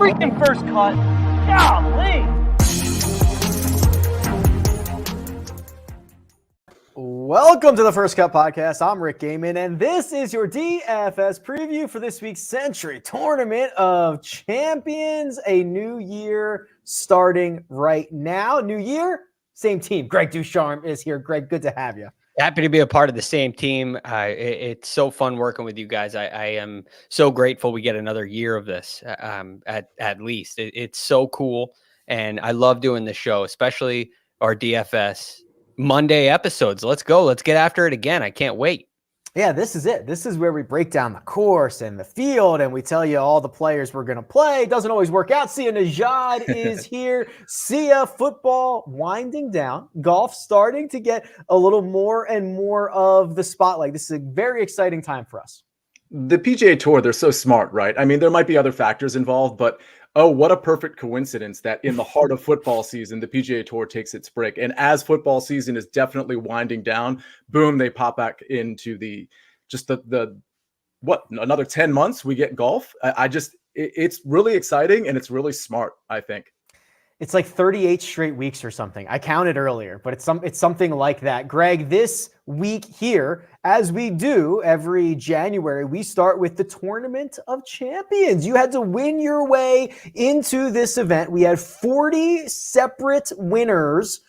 freaking first cut. Golly. Welcome to the First Cut Podcast. I'm Rick Gehman, and this is your DFS preview for this week's Sentry Tournament of Champions. A new year starting right now. New year, same team. Greg DuCharme is here. Greg, good to have you. Happy to be a part of the same team. It's so fun working with you guys. I am so grateful we get another year of this, at least. It's so cool, and I love doing this show, especially our DFS Monday episodes. Let's go. Let's get after it again. I can't wait. Yeah, this is it. This is where we break down the course and the field, and we tell you all the players we're going to play. Doesn't always work out. Nejad is here. Football winding down. Golf starting to get a little more and more of the spotlight. This is a very exciting time for us. The PGA Tour, they're so smart, right? I mean, there might be other factors involved, but oh, what a perfect coincidence that in the heart of football season, the PGA Tour takes its break. And as football season is definitely winding down, boom, they pop back into another 10 months, we get golf. It's really exciting and it's really smart, I think. It's like 38 straight weeks or something. I counted earlier, but it's something like that. Greg, this week here, as we do every January, we start with the Tournament of Champions. You had to win your way into this event. We had 40 separate winners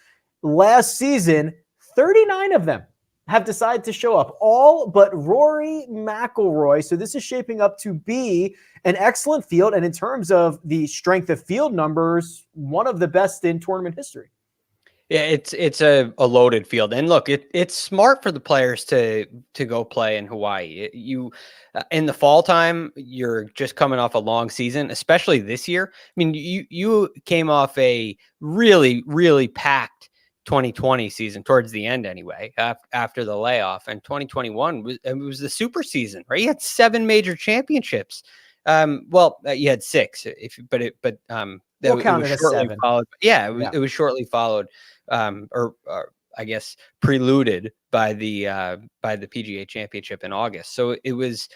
last season. 39 of them have decided to show up, all but Rory McIlroy. So this is shaping up to be an excellent field. And in terms of the strength of field numbers, one of the best in tournament history. Yeah, it's a loaded field. And look, it's smart for the players to go play in Hawaii. In the fall time, you're just coming off a long season, especially this year. I mean, you came off a really, really packed 2020 season towards the end anyway, after the layoff, and 2021 was the super season, right? You had 7 major championships. You had 6, it was shortly followed. It was shortly followed, or I guess preluded by the PGA Championship in August. So it was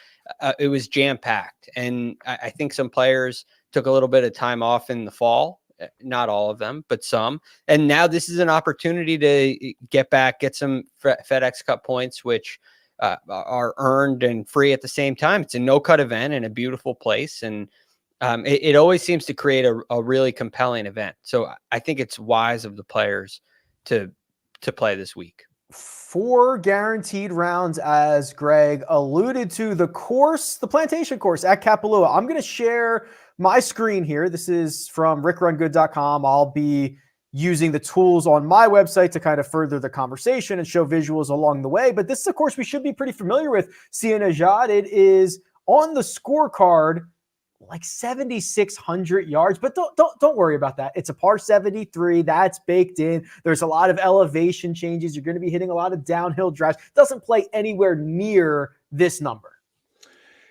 jam packed, and I think some players took a little bit of time off in the fall. Not all of them, but some. And now this is an opportunity to get some FedEx Cup points, which are earned and free at the same time. It's a no-cut event in a beautiful place. And it always seems to create a really compelling event. So I think it's wise of the players to play this week. 4 guaranteed rounds, as Greg alluded to. The Plantation course at Kapalua. I'm going to share my screen here. This is from RickRunGood.com. I'll be using the tools on my website to kind of further the conversation and show visuals along the way. But this is a course we should be pretty familiar with. Nejad, it is on the scorecard like 7,600 yards, but don't worry about that. It's a par 73 that's baked in. There's a lot of elevation changes. You're going to be hitting a lot of downhill drives. Doesn't play anywhere near this number.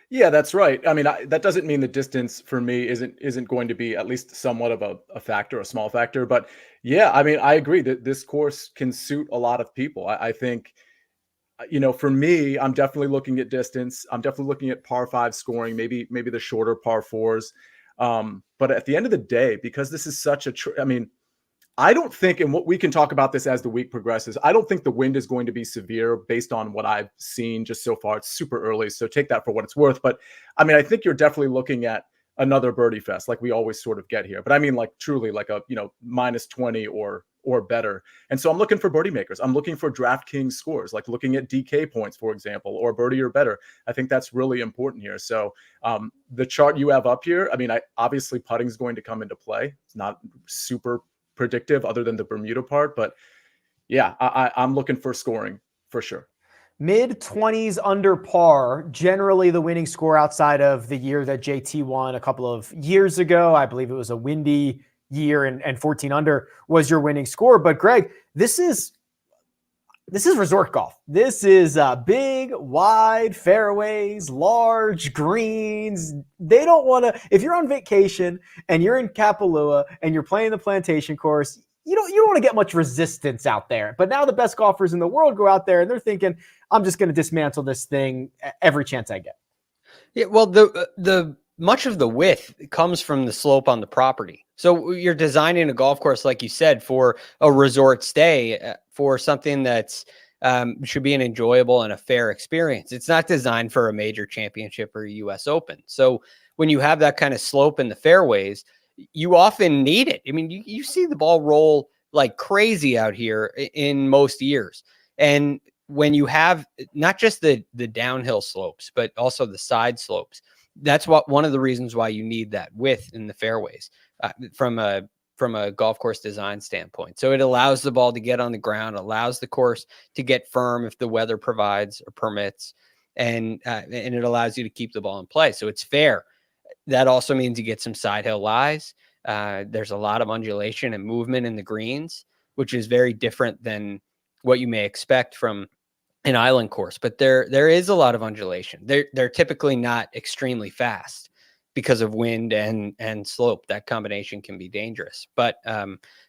Yeah, that's right. I mean, that doesn't mean the distance for me isn't going to be at least somewhat of a factor, a small factor. But yeah, I mean, I agree that this course can suit a lot of people. I think, for me, I'm definitely looking at distance. I'm definitely looking at par 5 scoring, maybe the shorter par 4s. But at the end of the day, because this is such I don't think, and what we can talk about this as the week progresses, I don't think the wind is going to be severe based on what I've seen just so far. It's super early, so take that for what it's worth. But I mean, I think you're definitely looking at another birdie fest like we always sort of get here. But I mean, like truly like a, minus 20 or better. And so I'm looking for birdie makers. I'm looking for DraftKings scores, like looking at DK points, for example, or birdie or better. I think that's really important here. So the chart you have up here, I mean, obviously putting is going to come into play. It's not super predictive other than the Bermuda part, but yeah, I'm looking for scoring for sure. Mid-20s under par, generally the winning score outside of the year that JT won a couple of years ago. I believe it was a windy year, and 14 under was your winning score. But Greg, this is resort golf. This is big, wide fairways, large greens. They don't want to, if you're on vacation and you're in Kapalua and you're playing the Plantation course, you don't want to get much resistance out there. But now the best golfers in the world go out there and they're thinking, I'm just going to dismantle this thing every chance I get. Yeah, well, the much of the width comes from the slope on the property. So you're designing a golf course, like you said, for a resort stay, for something that's should be an enjoyable and a fair experience. It's not designed for a major championship or a US Open. So when you have that kind of slope in the fairways, you often need it. I mean, you see the ball roll like crazy out here in most years. And when you have not just the downhill slopes, but also the side slopes, that's one of the reasons why you need that width in the fairways from a golf course design standpoint. So it allows the ball to get on the ground, allows the course to get firm if the weather provides or permits, and it allows you to keep the ball in play. So it's fair. That also means you get some side hill lies. There's a lot of undulation and movement in the greens, which is very different than what you may expect from an island course. But there is a lot of undulation. They're typically not extremely fast because of wind and slope. That combination can be dangerous. But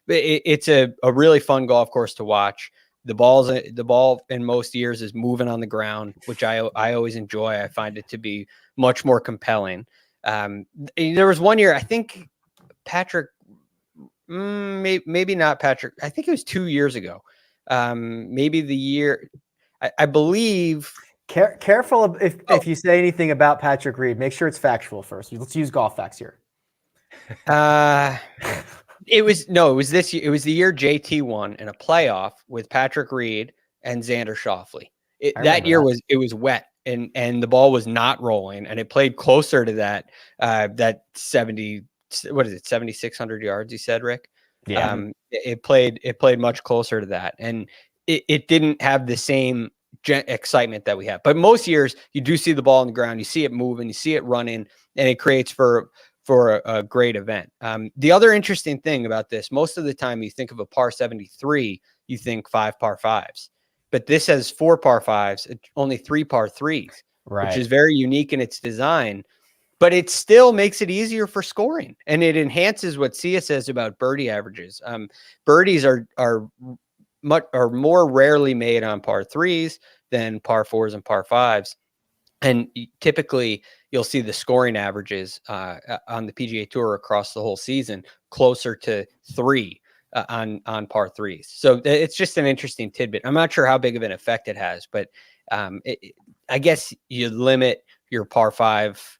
it's a really fun golf course to watch. The ball in most years is moving on the ground, which I always enjoy. I find it to be much more compelling. There was one year, I think Patrick, maybe not Patrick. I think it was 2 years ago. Maybe the year, I believe. Careful if you say anything about Patrick Reed, make sure it's factual first. Let's use golf facts here. It was this year. It was the year JT won in a playoff with Patrick Reed and Xander Schauffele. That year it was wet and the ball was not rolling, and it played closer to that 7,600 yards, you said, Rick? Yeah. It played much closer to that, and it didn't have the same excitement that we have. But most years you do see the ball on the ground, you see it moving, you see it running, and it creates for a great event. The other interesting thing about this, most of the time you think of a par 73, you think 5 par 5s, but this has 4 par 5s, only 3 par 3s, right, which is very unique in its design. But it still makes it easier for scoring, and it enhances what Sia says about birdie averages. Birdies are more rarely made on par 3s than par 4s and par 5s. And typically you'll see the scoring averages on the PGA Tour across the whole season closer to 3 on par 3s. So it's just an interesting tidbit. I'm not sure how big of an effect it has, but I guess you limit your par 5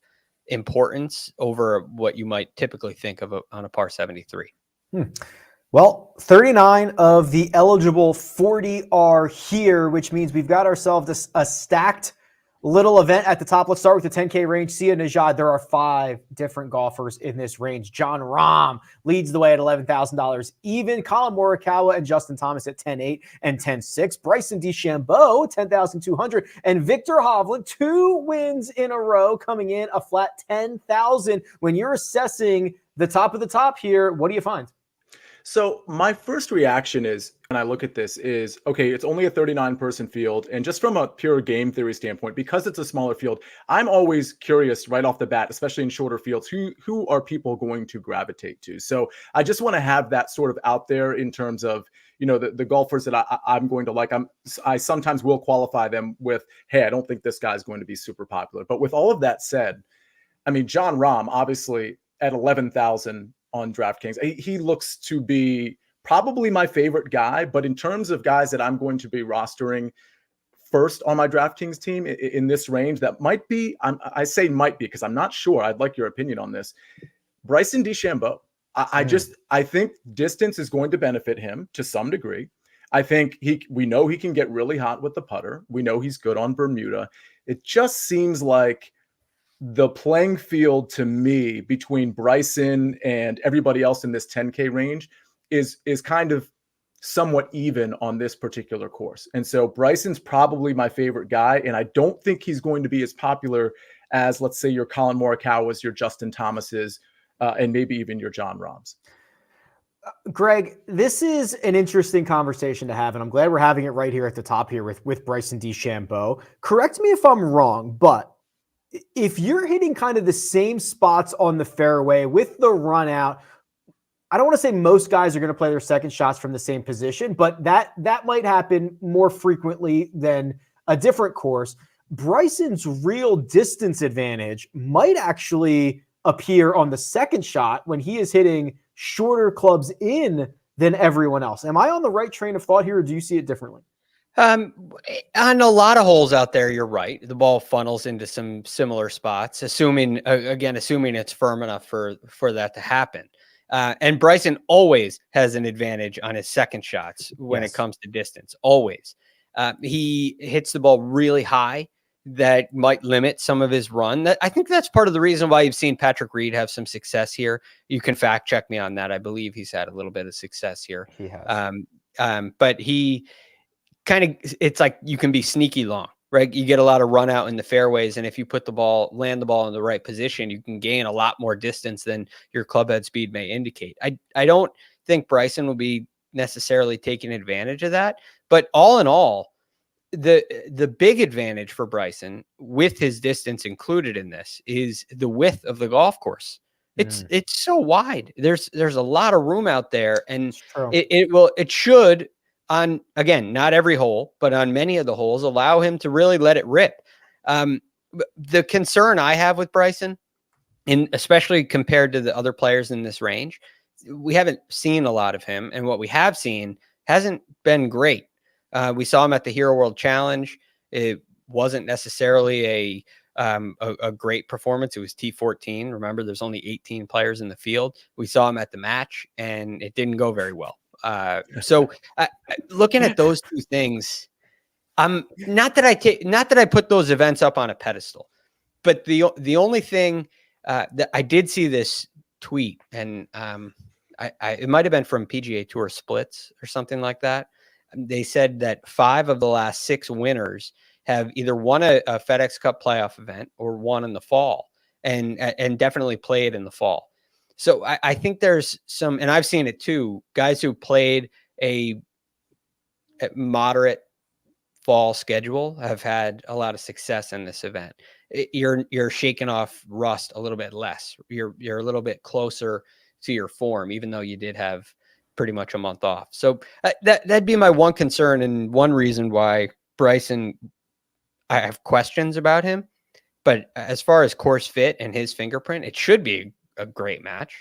importance over what you might typically think of on a par 73. Well, 39 of the eligible 40 are here, which means we've got ourselves a stacked little event at the top. Let's start with the 10K range. Sia, Nejad, there are 5 different golfers in this range. Jon Rahm leads the way at $11,000 even. Colin Morikawa and Justin Thomas at 10.8 and 10.6. Bryson DeChambeau, 10,200. And Victor Hovland, 2 wins in a row, coming in a flat 10,000. When you're assessing the top of the top here, what do you find? So my first reaction is, when I look at this, is, okay, it's only a 39-person field. And just from a pure game theory standpoint, because it's a smaller field, I'm always curious right off the bat, especially in shorter fields, who are people going to gravitate to? So I just want to have that sort of out there in terms of, the golfers that I'm going to like. I sometimes will qualify them with, hey, I don't think this guy's going to be super popular. But with all of that said, I mean, Jon Rahm, obviously at 11,000 on DraftKings, he looks to be probably my favorite guy. But in terms of guys that I'm going to be rostering first on my DraftKings team in this range, that might be, I say might be because I'm not sure. I'd like your opinion on this. Bryson DeChambeau. I think distance is going to benefit him to some degree. I think we know he can get really hot with the putter. We know he's good on Bermuda. It just seems like the playing field to me between Bryson and everybody else in this 10K range is kind of somewhat even on this particular course. And so Bryson's probably my favorite guy. And I don't think he's going to be as popular as, let's say, your Colin Morikawa's, your Justin Thomas's, and maybe even your Jon Rahm's. Greg, this is an interesting conversation to have, and I'm glad we're having it right here at the top here with Bryson DeChambeau. Correct me if I'm wrong, but if you're hitting kind of the same spots on the fairway with the run out, I don't want to say most guys are going to play their second shots from the same position, but that might happen more frequently than a different course. Bryson's real distance advantage might actually appear on the second shot when he is hitting shorter clubs in than everyone else. Am I on the right train of thought here, or do you see it differently? On a lot of holes out there, you're right. The ball funnels into some similar spots, assuming it's firm enough for that to happen. And Bryson always has an advantage on his second shots when it comes to distance. Always. He hits the ball really high. That might limit some of his run. I think that's part of the reason why you've seen Patrick Reed have some success here. You can fact check me on that. I believe he's had a little bit of success here. He has. But he kind of, it's like you can be sneaky long, right? You get a lot of run out in the fairways. And if you land the ball in the right position, you can gain a lot more distance than your club head speed may indicate. I don't think Bryson will be necessarily taking advantage of that. But all in all, the big advantage for Bryson, with his distance included in this, is the width of the golf course. It's so wide. There's a lot of room out there, and it should, on, again, not every hole, but on many of the holes, allow him to really let it rip. The concern I have with Bryson, and especially compared to the other players in this range, we haven't seen a lot of him, and what we have seen hasn't been great. We saw him at the Hero World Challenge. It wasn't necessarily a great performance. It was T14. Remember, there's only 18 players in the field. We saw him at the match, and it didn't go very well. So looking at those two things, not that I put those events up on a pedestal, but the only thing that I did see this tweet, and it might have been from PGA Tour Splits or something like that. They said that 5 of the last 6 winners have either won a FedEx Cup playoff event or won in the fall, and definitely played in the fall. So I think there's some, and I've seen it too, guys who played a moderate fall schedule have had a lot of success in this event. You're shaking off rust a little bit less. You're a little bit closer to your form, even though you did have pretty much a month off. So that'd be my one concern, and one reason why Bryson, I have questions about him. But as far as course fit and his fingerprint, it should be a great match.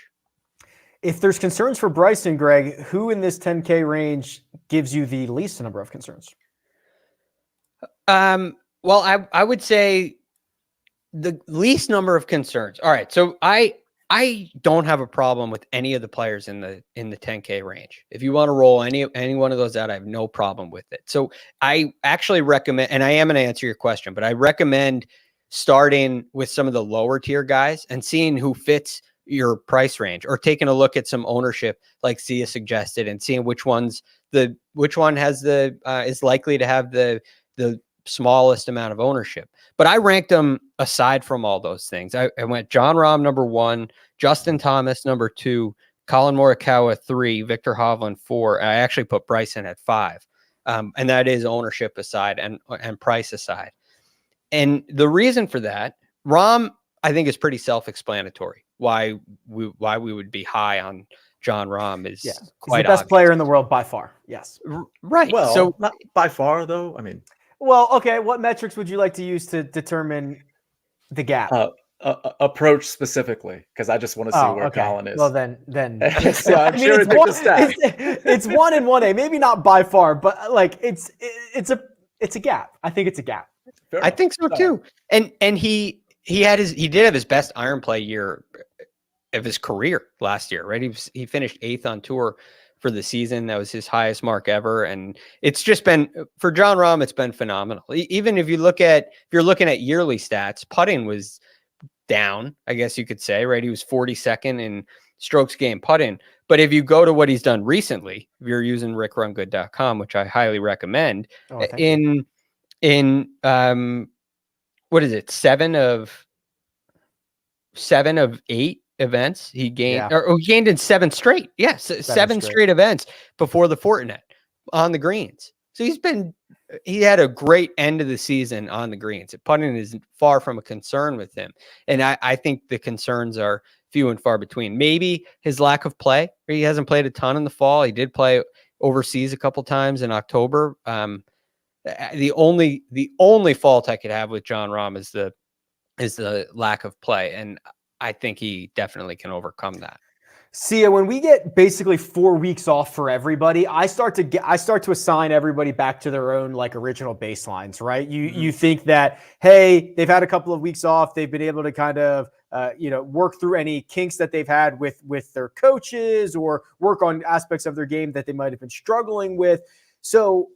If there's concerns for Bryson, Greg, who in this 10K range gives you the least number of concerns? Well, I would say the least number of concerns. All right. So I don't have a problem with any of the players in the 10K range. If you want to roll any one of those out, I have no problem with it. So I actually recommend, and I am going to answer your question, but I recommend starting with some of the lower tier guys and seeing who fits your price range, or taking a look at some ownership like Sia suggested, and seeing which one has is likely to have the smallest amount of ownership. But I ranked them aside from all those things. I went Jon Rahm number 1, Justin Thomas number 2, Colin Morikawa 3, Victor Hovland 4. And I actually put Bryson at 5. And that is ownership aside and price aside. And the reason for that, Rahm, I think, is pretty self-explanatory. Why we would be high on Jon Rahm is quite the best obvious. player in the world by far. Yes. Right. Well, so not by far, though. I mean, well, okay. What metrics would you like to use to determine the gap? Approach specifically, because I just want to see where Colin is. Well, then so I'm sure it takes a stat. It's 1 and 1A, maybe not by far, but like it's a gap. I think it's a gap. I think so too. And he did have his best iron play year of his career last year, right? He finished 8th on tour for the season. That was his highest mark ever. And it's just been, for Jon Rahm, it's been phenomenal. Even if you're looking at yearly stats, putting was down, I guess you could say, right? He was 42nd in strokes gained putting. But if you go to what he's done recently, if you're using RickRunGood.com, which I highly recommend, in what is it? 7 of 8 events he gained, or he gained in 7 straight. Yes, 7 straight events before the Fortinet on the greens. So he had a great end of the season on the greens. Putting is far from a concern with him. And I think the concerns are few and far between. Maybe his lack of play. He hasn't played a ton in the fall. He did play overseas a couple times in October. The only fault I could have with Jon Rahm is the lack of play, and I think he definitely can overcome that. Sia, when we get basically 4 weeks off for everybody, I start to assign everybody back to their own like original baselines, right? You think that, hey, they've had a couple of weeks off, they've been able to kind of work through any kinks that they've had with their coaches or work on aspects of their game that they might have been struggling with. So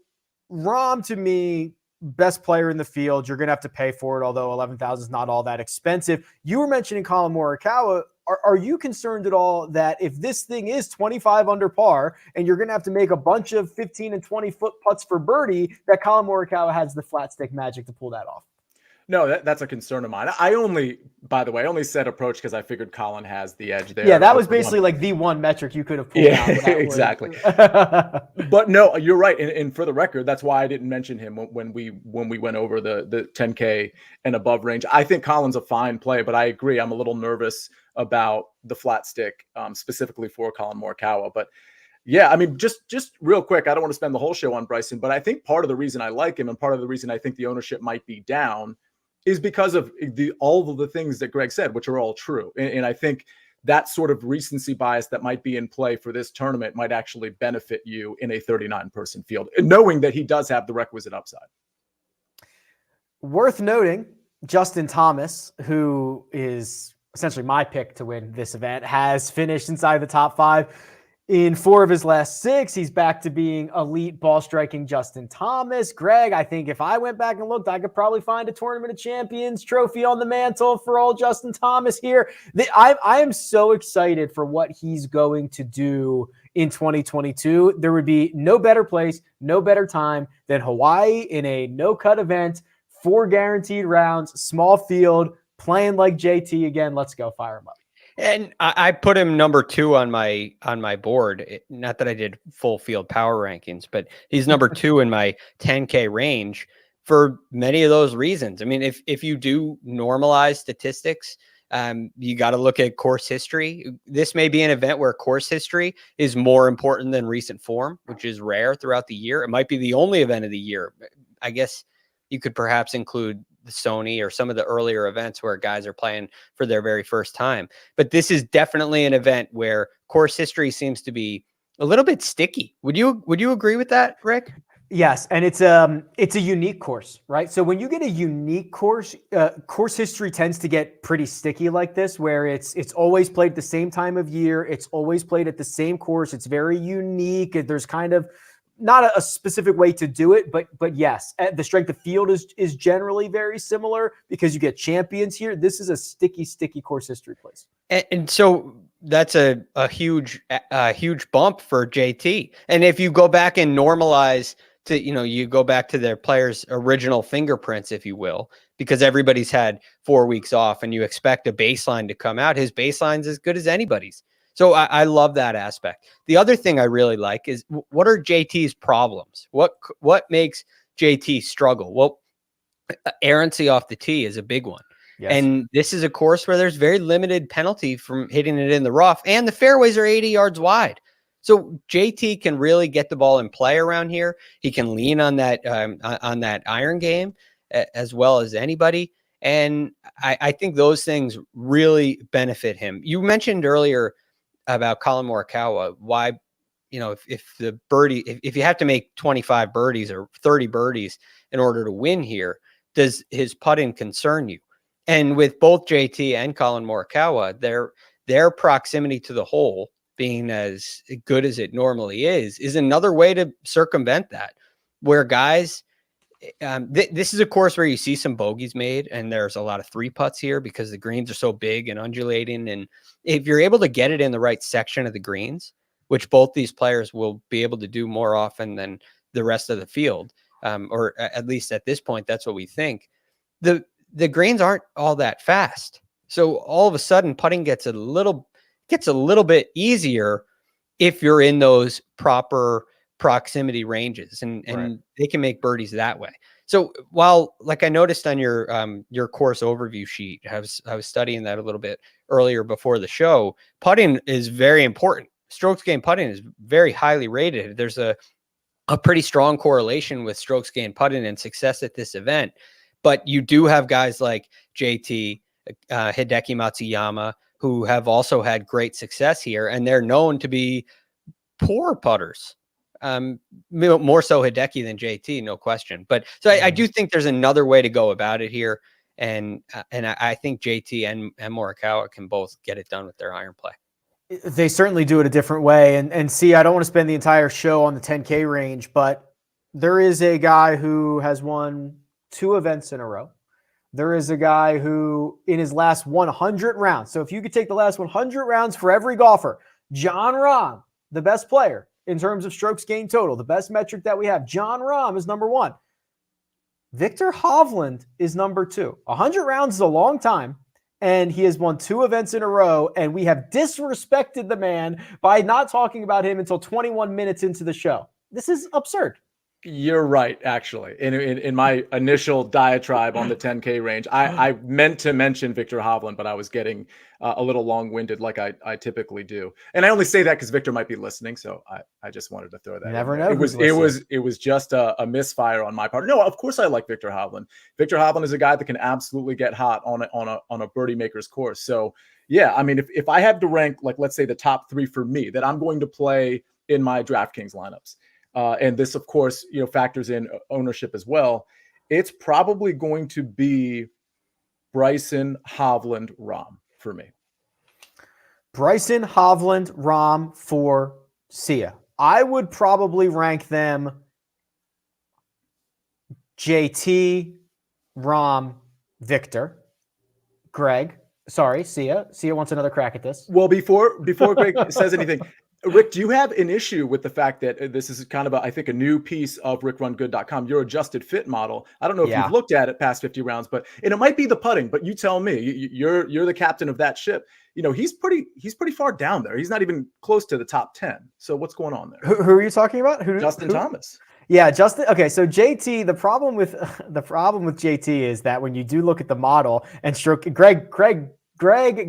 Rahm, to me, best player in the field. You're going to have to pay for it, although 11,000 is not all that expensive. You were mentioning Collin Morikawa. Are you concerned at all that if this thing is 25 under par and you're going to have to make a bunch of 15 and 20 foot putts for birdie, that Collin Morikawa has the flat stick magic to pull that off? No, that's a concern of mine. By the way, I only said approach because I figured Colin has the edge there. Yeah, that was basically like the one metric you could have pulled out. Exactly. But no, you're right. And for the record, that's why I didn't mention him when we went over the 10K and above range. I think Colin's a fine play, but I agree. I'm a little nervous about the flat stick, specifically for Collin Morikawa. But yeah, I mean, just real quick, I don't want to spend the whole show on Bryson, but I think part of the reason I like him and part of the reason I think the ownership might be down is because of all of the things that Greg said, which are all true. And I think that sort of recency bias that might be in play for this tournament might actually benefit you in a 39-person field, knowing that he does have the requisite upside. Worth noting, Justin Thomas, who is essentially my pick to win this event, has finished inside the top 5 in 4 of his last 6. He's back to being elite ball striking Justin Thomas. Greg, I think if I went back and looked, I could probably find a Tournament of Champions trophy on the mantle for old Justin Thomas here. I am so excited for what he's going to do in 2022. There would be no better place, no better time than Hawaii in a no-cut event, 4 guaranteed rounds, small field, playing like JT again. Let's go, fire him up. And I put him number 2 on my board. Not that I did full field power rankings, but he's number 2 in my 10K range for many of those reasons. I mean, if you do normalize statistics, you got to look at course history. This may be an event where course history is more important than recent form, which is rare throughout the year. It might be the only event of the year. I guess you could perhaps include the Sony or some of the earlier events where guys are playing for their very first time. But this is definitely an event where course history seems to be a little bit sticky. Would you agree with that, Rick? Yes, and it's a unique course, right? So when you get a unique course, course history tends to get pretty sticky like this, where it's always played at the same time of year, it's always played at the same course, it's very unique. There's kind of not a specific way to do it, but yes, the strength of field is generally very similar because you get champions here. This is a sticky course history place. And so that's a huge bump for JT. And if you go back and normalize to, you go back to their players' original fingerprints, if you will, because everybody's had 4 weeks off and you expect a baseline to come out. His baseline's as good as anybody's. So I love that aspect. The other thing I really like is what are JT's problems? What makes JT struggle? Well, errancy off the tee is a big one. Yes. And this is a course where there's very limited penalty from hitting it in the rough, and the fairways are 80 yards wide. So JT can really get the ball in play around here. He can lean on that iron game as well as anybody. And I think those things really benefit him. You mentioned earlier about Collin Morikawa, why, if you have to make 25 birdies or 30 birdies in order to win here, does his putting concern you? And with both JT and Collin Morikawa, their proximity to the hole being as good as it normally is another way to circumvent that, where guys, this is a course where you see some bogeys made, and there's a lot of 3 putts here because the greens are so big and undulating. And if you're able to get it in the right section of the greens, which both these players will be able to do more often than the rest of the field, or at least at this point, that's what we think. The greens aren't all that fast. So all of a sudden putting gets a little bit easier if you're in those proper proximity ranges, and right, they can make birdies that way. So while, like I noticed on your course overview sheet, I was studying that a little bit earlier before the show, putting is very important. Strokes gained putting is very highly rated. There's a a pretty strong correlation with strokes gained putting and success at this event. But you do have guys like JT, Hideki Matsuyama, who have also had great success here, and they're known to be poor putters. More so Hideki than JT, no question. But so I do think there's another way to go about it here. And I think JT and Morikawa can both get it done with their iron play. They certainly do it a different way. And see, I don't want to spend the entire show on the 10K range, but there is a guy who has won 2 events in a row. There is a guy who, in his last 100 rounds, so if you could take the last 100 rounds for every golfer, Jon Rahm, the best player in terms of strokes gained total, the best metric that we have, Jon Rahm is number 1. Victor Hovland is number 2. 100 rounds is a long time, and he has won 2 events in a row, and we have disrespected the man by not talking about him until 21 minutes into the show. This is absurd. You're right, actually. In my initial diatribe on the 10K range, I meant to mention Victor Hovland, but I was getting a little long-winded like I typically do. And I only say that because Victor might be listening, so I just wanted to throw that. You never in know. It was just a misfire on my part. No, of course I like Victor Hovland. Victor Hovland is a guy that can absolutely get hot on a birdie maker's course. So yeah, I mean, if I had to rank, like, let's say the top 3 for me that I'm going to play in my DraftKings lineups. And this, of course, factors in ownership as well. It's probably going to be Bryson, Hovland, Rahm for me. Bryson, Hovland, Rahm for Sia. I would probably rank them JT, Rahm, Victor, Greg. Sorry, Sia. Sia wants another crack at this. Well, before Greg says anything, Rick, do you have an issue with the fact that this is kind of I think a new piece of RickRunGood.com, your adjusted fit model? I don't know if you've looked at it past 50 rounds, and it might be the putting, but you tell me. You're the captain of that ship. He's pretty far down there. He's not even close to the top 10. So what's going on there? Who are you talking about? Justin Thomas. Yeah, Justin. Okay, so JT. The problem with JT is that when you do look at the model and stroke, Greg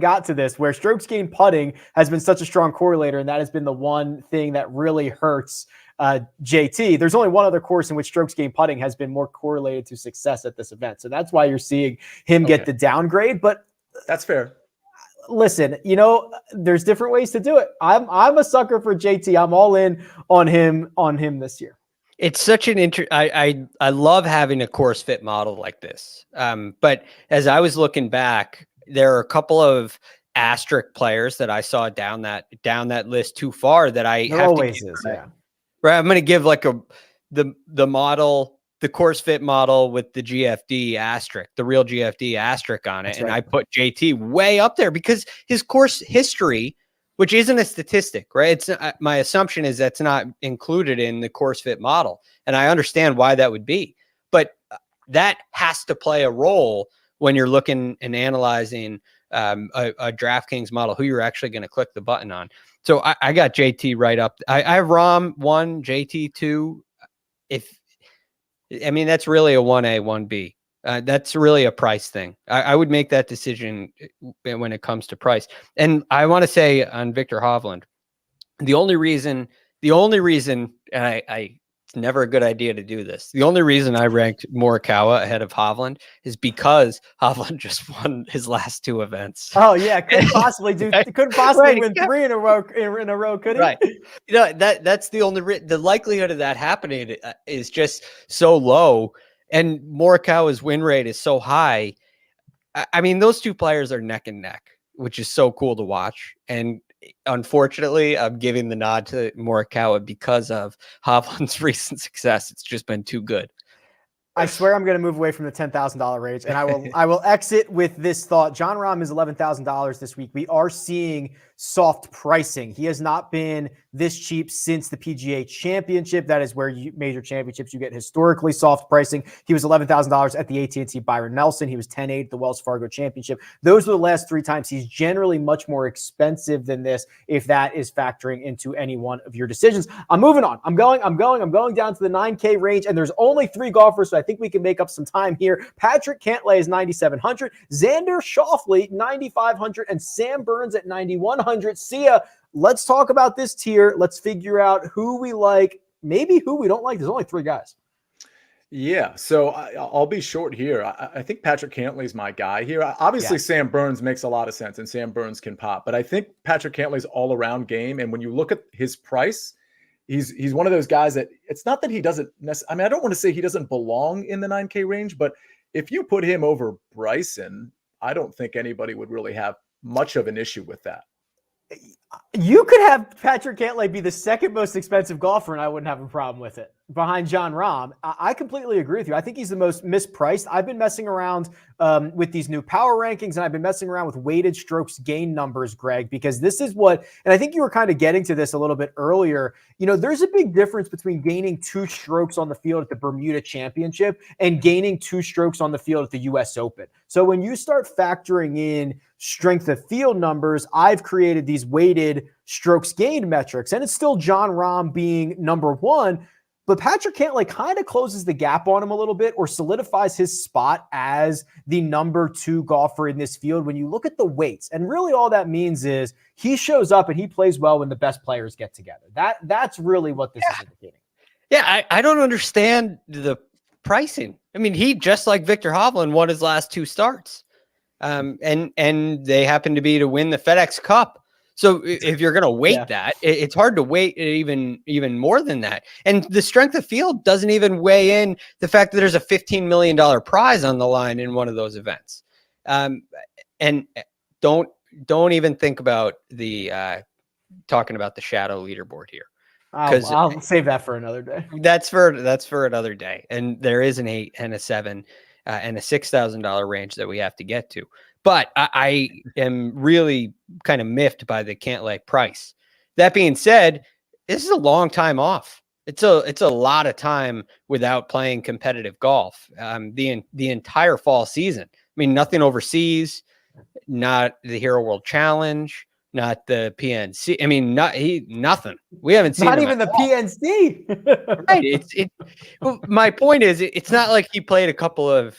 got to this where strokes gained putting has been such a strong correlator, and that has been the one thing that really hurts JT. There's only one other course in which strokes gained putting has been more correlated to success at this event. So that's why you're seeing him get the downgrade. But that's fair. Listen, there's different ways to do it. I'm a sucker for JT. I'm all in on him this year. It's such an I love having a course fit model like this. But as I was looking back, there are a couple of asterisk players that I saw down that list too far that I have to give, right. I'm going to give like the model, the course fit model with the GFD asterisk, the real GFD asterisk on it. That's and right. I put JT way up there because his course history, which isn't a statistic, right? It's my assumption is that's not included in the course fit model. And I understand why that would be, but that has to play a role when you're looking and analyzing a DraftKings model, who you're actually going to click the button on. So I got JT right up. I have Rahm 1, JT 2. That's really a 1A, 1B. That's really a price thing. I would make that decision when it comes to price. And I want to say on Victor Hovland, the only reason, and it's never a good idea to do this. The only reason I ranked Morikawa ahead of Hovland is because Hovland just won his last 2 events. Oh yeah, couldn't possibly win 3 in a row, could he? Right. That's the only the likelihood of that happening is just so low, and Morikawa's win rate is so high. I mean, those 2 players are neck and neck, which is so cool to watch. And unfortunately, I'm giving the nod to Morikawa because of Hovland's recent success. It's just been too good. I swear I'm going to move away from the $10,000 range, and I will exit with this thought. Jon Rahm is $11,000 this week. We are seeing soft pricing. He has not been this cheap since the PGA Championship. That is where major championships, you get historically soft pricing. He was $11,000 at the AT&T Byron Nelson. He was $10,800 at the Wells Fargo Championship. Those were the last 3 times. He's generally much more expensive than this if that is factoring into any one of your decisions. I'm moving on. I'm going down to the 9K range, and there's only 3 golfers, so I think we can make up some time here. Patrick Cantlay is 9,700, Xander Schauffele 9,500, and Sam Burns at 9,100. Sia, let's talk about this tier. Let's figure out who we like maybe who we don't like. There's only 3 guys. Yeah, so I'll be short here. I think Patrick Cantlay is my guy here. Obviously, Sam Burns makes a lot of sense, and Sam Burns can pop. But I think Patrick Cantlay's all-around game, and when you look at his price, he's one of those guys that it's not that he doesn't I mean, I don't want to say he doesn't belong in the 9K range, but if you put him over Bryson, I don't think anybody would really have much of an issue with that. You could have Patrick Cantlay be the second most expensive golfer, and I wouldn't have a problem with it, behind Jon Rahm. I completely agree with you. I think he's the most mispriced. I've been messing around with these new power rankings, and I've been messing around with weighted strokes gain numbers, Greg, because this is what, and I think you were kind of getting to this a little bit earlier. You know, there's a big difference between gaining 2 strokes on the field at the Bermuda Championship and gaining 2 strokes on the field at the US Open. So when you start factoring in strength of field numbers, I've created these weighted strokes gained metrics, and it's still Jon Rahm being number 1, but Patrick Cantlay kind of closes the gap on him a little bit, or solidifies his spot as the number 2 golfer in this field when you look at the weights. And really all that means is he shows up and he plays well when the best players get together. That's really what this is indicating. Yeah, I don't understand the pricing. I mean, he, just like Victor Hovland, won his last 2 starts. And they happen to be to win the FedEx Cup. So if you're going to weight that, it's hard to weight even more than that. And the strength of field doesn't even weigh in the fact that there's a $15 million prize on the line in one of those events. And don't even think about the talking about the shadow leaderboard here. I'll save that for another day. That's for another day. And there is an 8 and a 7 and a $6,000 range that we have to get to. But I am really kind of miffed by the Cantlay price. That being said, this is a long time off. It's a lot of time without playing competitive golf. The entire fall season. I mean, nothing overseas, not the Hero World Challenge, not the PNC. I mean, nothing. We haven't seen not even the PNC. Right. Well, my point is, it's not like he played a couple of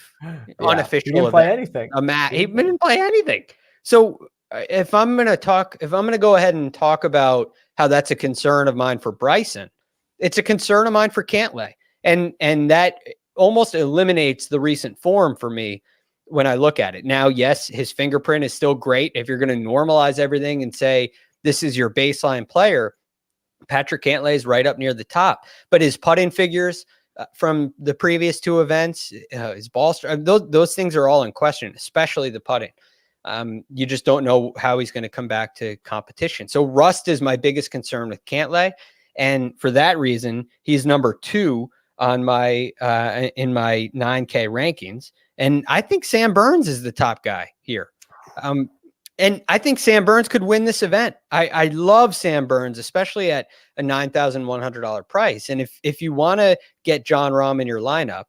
unofficial. He didn't play anything. He didn't play anything. So if I'm going to go ahead and talk about how that's a concern of mine for Bryson, it's a concern of mine for Cantlay, and that almost eliminates the recent form for me when I look at it. Now, yes, his fingerprint is still great. If you're going to normalize everything and say this is your baseline player, Patrick Cantlay is right up near the top. But his putting figures from the previous 2 events, his ball strike, those things are all in question, especially the putting. You just don't know how he's going to come back to competition. So rust is my biggest concern with Cantlay, and for that reason, he's number 2 on my in my 9K rankings. And I think Sam Burns is the top guy here. And I think Sam Burns could win this event. I love Sam Burns, especially at a $9,100 price. And if you want to get Jon Rahm in your lineup,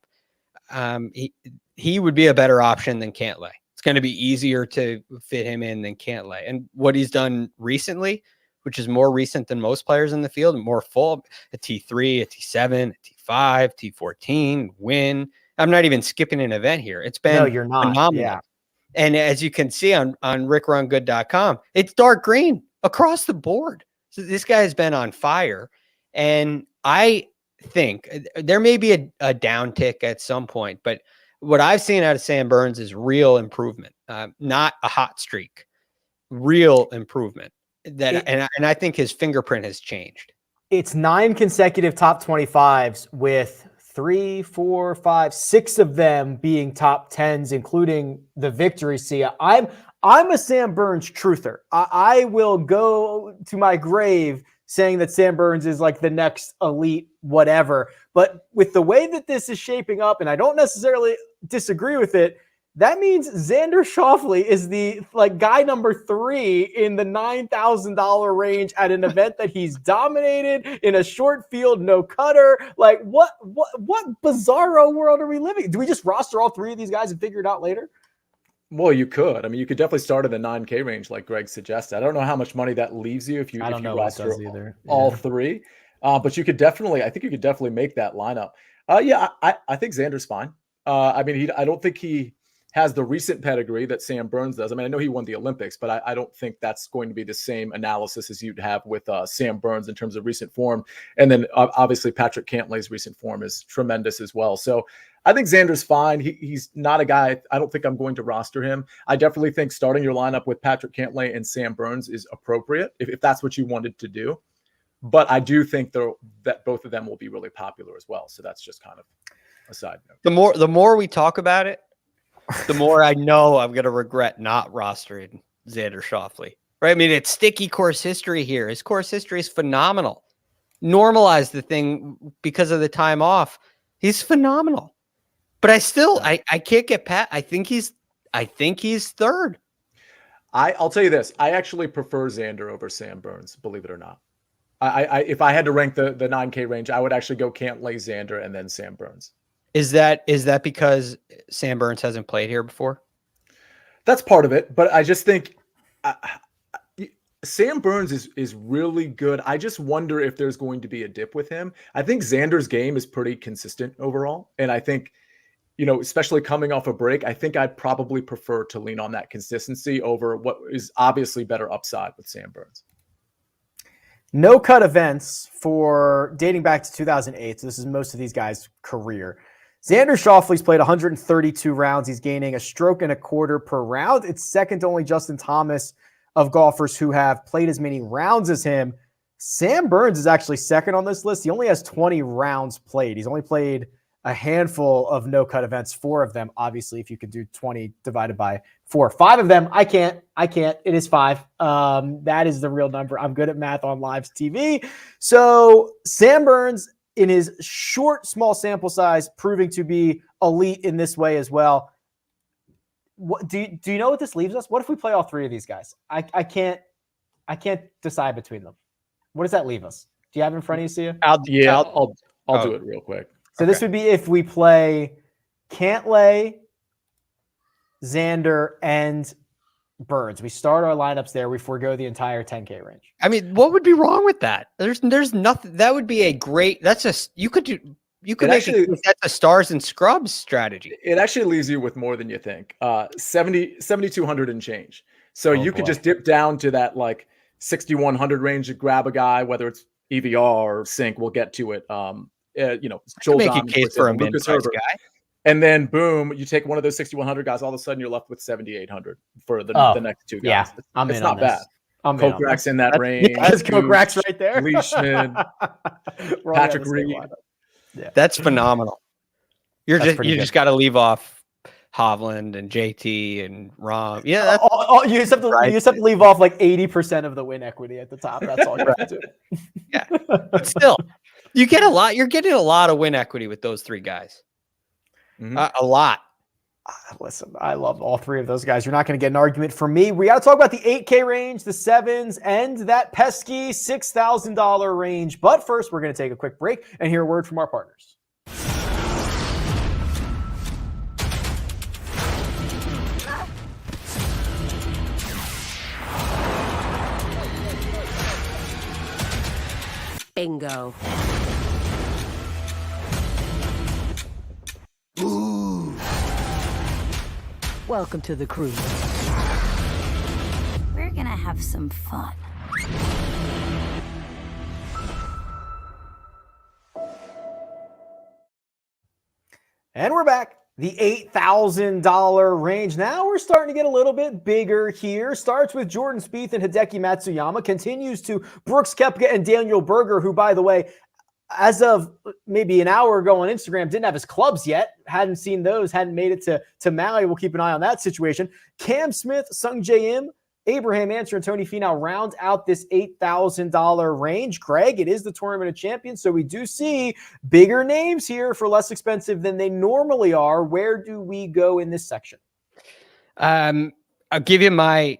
he would be a better option than Cantlay. It's going to be easier to fit him in than Cantlay. And what he's done recently, which is more recent than most players in the field, more full, a T3, a T7, a T5, T14, win. I'm not even skipping an event here. It's been you're not. phenomenal. Yeah. And as you can see on RickRunGood.com, it's dark green across the board. So this guy has been on fire. And I think there may be a downtick at some point, but what I've seen out of Sam Burns is real improvement, not a hot streak, real improvement. And I think his fingerprint has changed. It's 9 consecutive top 25s with 3, 4, 5, 6 of them being top 10s, including the victory. Sia, I'm a Sam Burns truther. I will go to my grave saying that Sam Burns is like the next elite whatever. But with the way that this is shaping up, and I don't necessarily disagree with it, that means Xander Schauffele is the guy number 3 in the $9,000 range at an event that he's dominated in a short field, no cutter. Like what bizarro world are we living? Do we just roster all 3 of these guys and figure it out later? Well, you could. I mean, you could definitely start in the 9K range, like Greg suggested. I don't know how much money that leaves you if you roster all 3. But you could definitely, I think you could definitely make that lineup. I think Xander's fine. I mean, I don't think he has the recent pedigree that Sam Burns does. I mean, I know he won the Olympics, but I don't think that's going to be the same analysis as you'd have with Sam Burns in terms of recent form. And then obviously Patrick Cantlay's recent form is tremendous as well. So I think Xander's fine. He's not a guy. I don't think I'm going to roster him. I definitely think starting your lineup with Patrick Cantlay and Sam Burns is appropriate if that's what you wanted to do. But I do think that both of them will be really popular as well. So that's just kind of a side note. The more we talk about it, the more I know I'm going to regret not rostering Xander Schauffele. Right? I mean, it's sticky course history here. His course history is phenomenal. Normalize the thing because of the time off. He's phenomenal. But I can't get Pat. I think he's third. I'll tell you this. I actually prefer Xander over Sam Burns, believe it or not. If I had to rank the 9K range, I would actually go Cantlay, Xander, and then Sam Burns. Is that because Sam Burns hasn't played here before? That's part of it, but I just think Sam Burns is really good. I just wonder if there's going to be a dip with him. I think Xander's game is pretty consistent overall, and I think, especially coming off a break, I think I'd probably prefer to lean on that consistency over what is obviously better upside with Sam Burns. No cut events for dating back to 2008. So this is most of these guys' career. Xander Schauffele's played 132 rounds. He's gaining a stroke and a quarter per round. It's second to only Justin Thomas of golfers who have played as many rounds as him. Sam Burns is actually second on this list. He only has 20 rounds played. He's only played a handful of no-cut events, 4 of them. Obviously, if you could do 20 divided by 4. 5 of them, I can't. It is 5. That is the real number. I'm good at math on live TV. So Sam Burns, in his short, small sample size, proving to be elite in this way as well. What do you know what this leaves us? What if we play all 3 of these guys? I can't decide between them. What does that leave us? Do you have it in front of you, Sia? I'll do it real quick. So this would be if we play Cantlay, Xander, and Burns. We start our lineups there. We forego the entire 10K range. I mean, what would be wrong with that? There's nothing. That would be a great. That's just you could that's a stars and scrubs strategy. It actually leaves you with more than you think. 7,200 and change. So you could just dip down to that like 6,100 range to grab a guy, whether it's EVR or Sync. We'll get to it. Joel make a case for a mid-price guy. And then boom, you take one of those 6,100 guys. All of a sudden, you're left with 7,800 for the next 2 guys. Yeah, it's not bad. Kokrak's in that range. That's Kokrak's right there. Leishman, Patrick Reed. Yeah. That's phenomenal. You just got to leave off Hovland and JT and Rom. Yeah, you just have to leave off like 80% of the win equity at the top. That's all you have to do. Yeah, but still, you get a lot. You're getting a lot of win equity with those 3 guys. Mm-hmm. A lot. Listen, I love all 3 of those guys. You're not going to get an argument from me. We got to talk about the 8K range, the 7s, and that pesky $6,000 range. But first, we're going to take a quick break and hear a word from our partners. Bingo. Welcome to the cruise. We're gonna have some fun. And we're back. The $8,000 range. Now we're starting to get a little bit bigger here. Starts with Jordan Spieth and Hideki Matsuyama. Continues to Brooks Koepka and Daniel Berger, who, by the way, as of maybe an hour ago on Instagram, didn't have his clubs yet. Hadn't seen those. Hadn't made it to Maui. We'll keep an eye on that situation. Cam Smith, Sung Jae Im, Abraham Ancer, and Tony Finau round out this $8,000 range. Greg, it is the Tournament of Champions, so we do see bigger names here for less expensive than they normally are. Where do we go in this section? I'll give you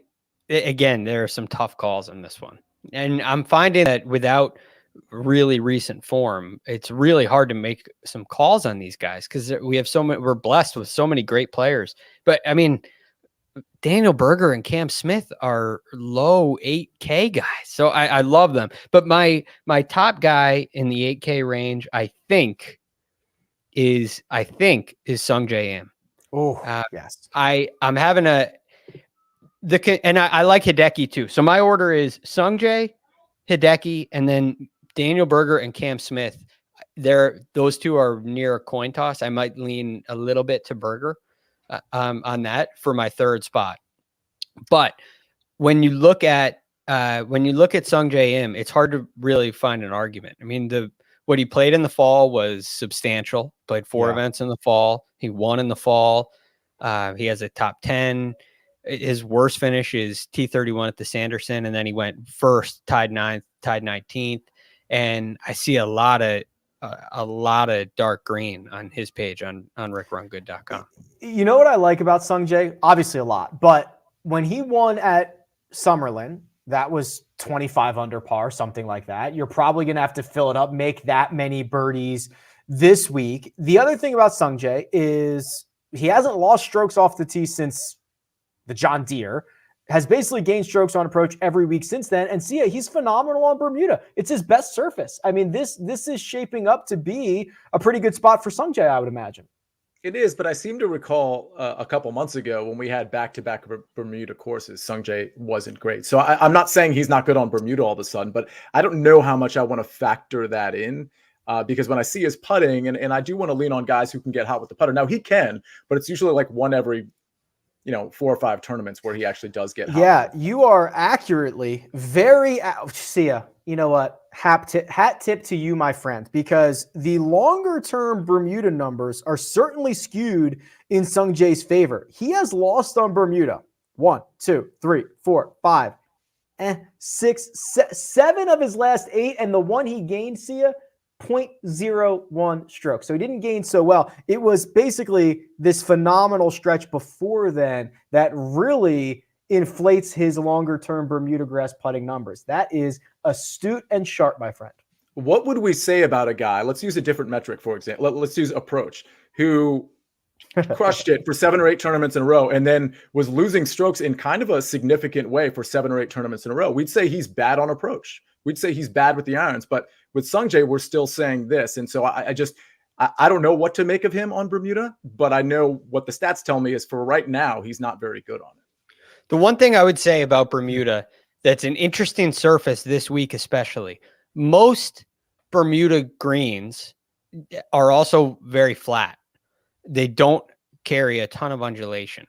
again, there are some tough calls on this one. And I'm finding that without really recent form, it's really hard to make some calls on these guys because we're blessed with so many great players. But I mean, Daniel Berger and Cam Smith are low 8K guys. So I love them. But my top guy in the 8K range, I think is Sung Jae Im. Oh, yes. I'm having I like Hideki too. So my order is Sungjae, Hideki, and then Daniel Berger and Cam Smith. Those two are near a coin toss. I might lean a little bit to Berger on that for my third spot. But when you look at Sungjae Im, it's hard to really find an argument. I mean, what he played in the fall was substantial. Played 4 events in the fall. He won in the fall. He has a top 10. His worst finish is T31 at the Sanderson, and then he went first, tied 9th, tied 19th. And I see a lot of dark green on his page on RickRunGood.com. You know what I like about Sungjae? Obviously a lot, but when he won at Summerlin, that was 25 under par, something like that. You're probably going to have to fill it up, make that many birdies this week. The other thing about Sungjae is he hasn't lost strokes off the tee since the John Deere, has basically gained strokes on approach every week since then. And see, he's phenomenal on Bermuda. It's his best surface. I mean, this is shaping up to be a pretty good spot for Sungjae, I would imagine. It is, but I seem to recall a couple months ago when we had back-to-back Bermuda courses, Sungjae wasn't great. So I'm not saying he's not good on Bermuda all of a sudden, but I don't know how much I want to factor that in because when I see his putting, and I do want to lean on guys who can get hot with the putter. Now, he can, but it's usually like one every 4 or 5 tournaments where he actually does get hot. Yeah, you are accurately very see ya. You know what? Hat tip to you, my friend, because the longer term Bermuda numbers are certainly skewed in Sungjae's favor. He has lost on Bermuda 1, 2, 3, 4, 5, 6, 7 of his last 8, and the one he gained, see ya, 0.01 stroke. So he didn't gain so well. It was basically this phenomenal stretch before then that really inflates his longer term Bermuda grass putting numbers. That is astute and sharp, my friend. What would we say about a guy? Let's use a different metric, for example. Let's use approach, who crushed it for 7 or 8 tournaments in a row and then was losing strokes in kind of a significant way for 7 or 8 tournaments in a row. We'd say he's bad on approach. We'd say he's bad with the irons, but with Sungjae, we're still saying this. And so I don't know what to make of him on Bermuda, but I know what the stats tell me is for right now, he's not very good on it. The one thing I would say about Bermuda that's an interesting surface this week, especially, most Bermuda greens are also very flat. They don't carry a ton of undulation.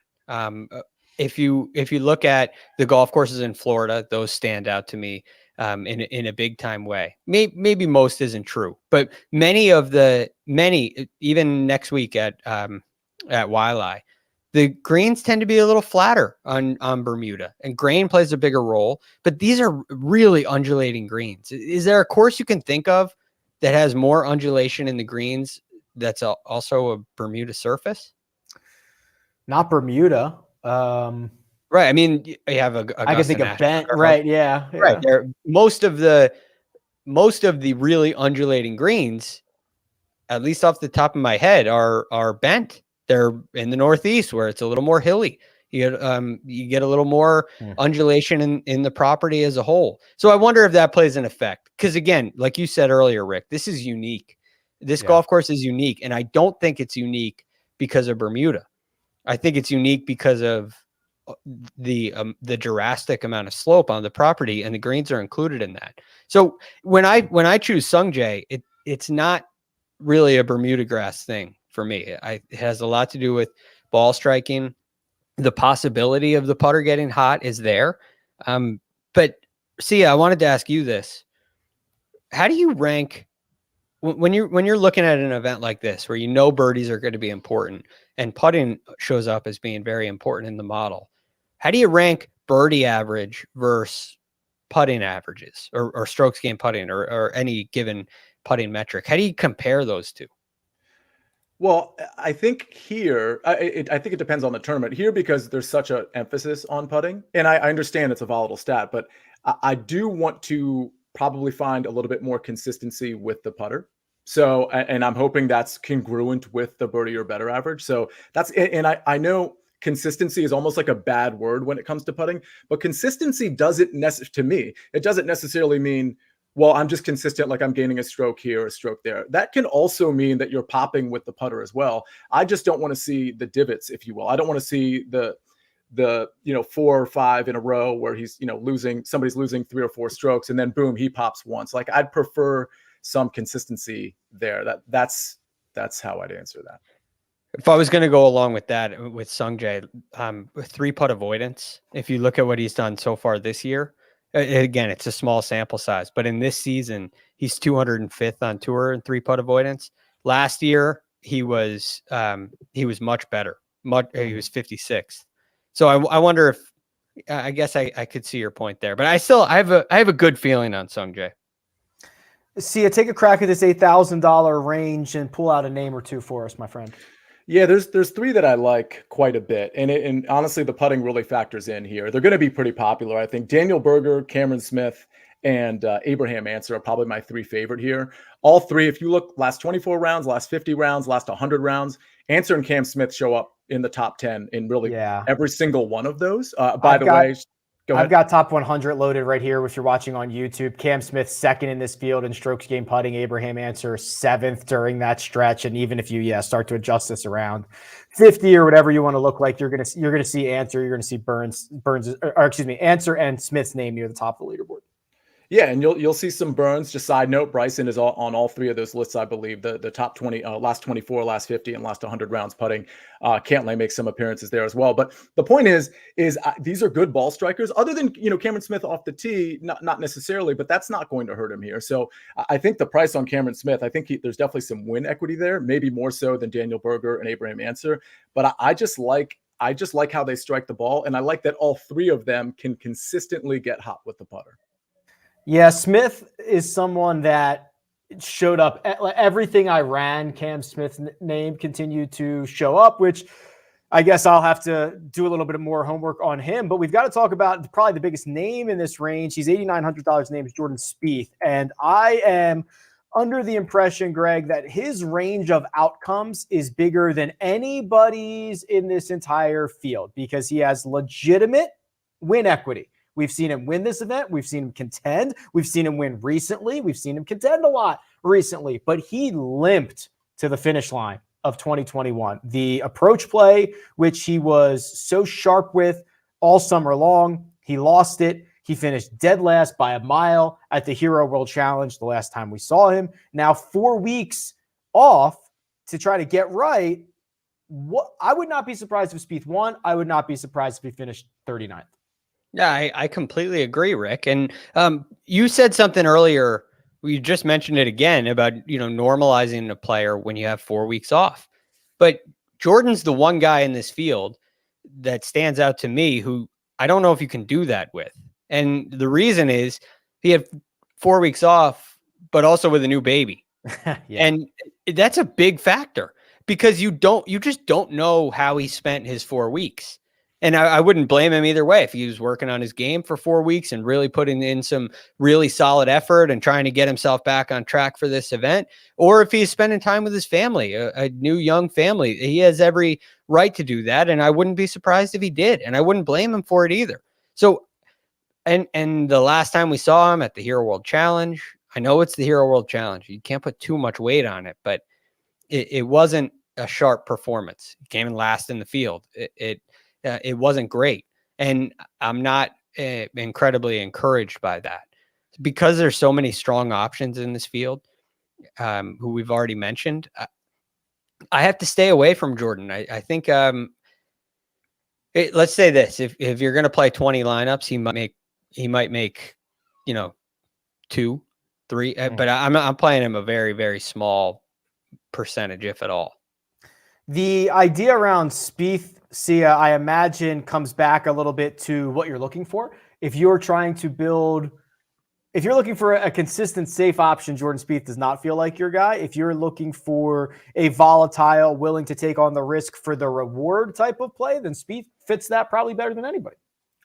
If you look at the golf courses in Florida, those stand out to me in a big time way. Maybe most isn't true, but many, even next week at Waialae, the greens tend to be a little flatter on Bermuda, and grain plays a bigger role, but these are really undulating greens. Is there a course you can think of that has more undulation in the greens that's also a Bermuda surface? Not Bermuda. Right. I mean, you have I can think of Bent. Right. Yeah. Right. There, most of the really undulating greens, at least off the top of my head, are bent. They're in the Northeast where it's a little more hilly. You get a little more undulation in the property as a whole. So I wonder if that plays an effect. Because again, like you said earlier, Rick, this is unique. This golf course is unique, and I don't think it's unique because of Bermuda. I think it's unique because of the drastic amount of slope on the property, and the greens are included in that. So when I choose Sungjae, it's not really a Bermuda grass thing for me. It has a lot to do with ball striking. The possibility of the putter getting hot is there. But see, I wanted to ask you this. How do you rank when you're looking at an event like this, where you know birdies are going to be important and putting shows up as being very important in the model? How do you rank birdie average versus putting averages or strokes gained putting or any given putting metric? How do you compare those two? Well, I think here, I think it depends on the tournament here because there's such an emphasis on putting. And I understand it's a volatile stat, but I do want to probably find a little bit more consistency with the putter. So, and I'm hoping that's congruent with the birdie or better average. So that's, and I know consistency is almost like a bad word when it comes to putting, but consistency doesn't to me, it doesn't necessarily mean well, I'm just consistent, like I'm gaining a stroke here, a stroke there. That can also mean that you're popping with the putter as well. I just don't want to see the divots, if you will. I don't want to see the 4 or 5 in a row where he's somebody's losing 3 or 4 strokes and then boom, he pops once. Like I'd prefer some consistency there. That's how I'd answer that. If I was going to go along with that with Sungjae, 3-putt avoidance, if you look at what he's done so far this year, again, it's a small sample size, but in this season, he's 205th on tour in 3-putt avoidance. Last year, he was much better. He was 56th. So I wonder if, I guess I could see your point there, but I have a good feeling on Sungjae. Sia, take a crack at this $8,000 range and pull out a name or two for us, my friend. Yeah, there's 3 that I like quite a bit. And honestly, the putting really factors in here. They're going to be pretty popular. I think Daniel Berger, Cameron Smith, and Abraham Answer are probably my 3 favorite here. All 3, if you look last 24 rounds, last 50 rounds, last 100 rounds, Answer and Cam Smith show up in the top 10 in really every single one of those. By the way, I've got top 100 loaded right here. If you're watching on YouTube, Cam Smith 2nd in this field in strokes gained putting. Abraham Answer 7th during that stretch. And even if you start to adjust this around 50 or whatever you want to look like, you're gonna see Answer. You're gonna see Answer and Smith's name near the top of the leaderboard. Yeah, and you'll see some Burns. Just side note, Bryson is on all 3 of those lists, I believe. The top 20, last 24, last 50, and last 100 rounds putting. Cantlay makes some appearances there as well. But the point is these are good ball strikers. Other than Cameron Smith off the tee, not necessarily, but that's not going to hurt him here. So I think the price on Cameron Smith, I think there's definitely some win equity there, maybe more so than Daniel Berger and Abraham Answer. But I just like how they strike the ball, and I like that all 3 of them can consistently get hot with the putter. Yeah, Smith is someone that showed up. Everything I ran, Cam Smith's name continued to show up, which I guess I'll have to do a little bit more homework on him. But we've got to talk about probably the biggest name in this range. He's $8,900. His name is Jordan Spieth. And I am under the impression, Greg, that his range of outcomes is bigger than anybody's in this entire field because he has legitimate win equity. We've seen him win this event. We've seen him contend. We've seen him win recently. We've seen him contend a lot recently, but he limped to the finish line of 2021. The approach play, which he was so sharp with all summer long, he lost it. He finished dead last by a mile at the Hero World Challenge the last time we saw him. Now 4 weeks off to try to get right. I would not be surprised if Spieth won. I would not be surprised if he finished 39th. Yeah, I completely agree, Rick. And you said something earlier. You just mentioned it again about, normalizing a player when you have 4 weeks off. But Jordan's the one guy in this field that stands out to me who I don't know if you can do that with. And the reason is he had 4 weeks off, but also with a new baby. Yeah. And that's a big factor because you just don't know how he spent his 4 weeks. And I wouldn't blame him either way if he was working on his game for 4 weeks and really putting in some really solid effort and trying to get himself back on track for this event, or if he's spending time with his family, a new young family. He has every right to do that, and I wouldn't be surprised if he did, and I wouldn't blame him for it either. So, and the last time we saw him at the Hero World Challenge, I know it's the Hero World Challenge. You can't put too much weight on it, but it wasn't a sharp performance. He came in last in the field. It wasn't great. And I'm not incredibly encouraged by that because there's so many strong options in this field who we've already mentioned. I have to stay away from Jordan. I think let's say this, if you're going to play 20 lineups, he might make, 2, 3, but I'm playing him a very, very small percentage, if at all. The idea around Spieth, Sia, I imagine comes back a little bit to what you're looking for. If you're looking for a consistent, safe option, Jordan Spieth does not feel like your guy. If you're looking for a volatile, willing to take on the risk for the reward type of play, then Spieth fits that probably better than anybody.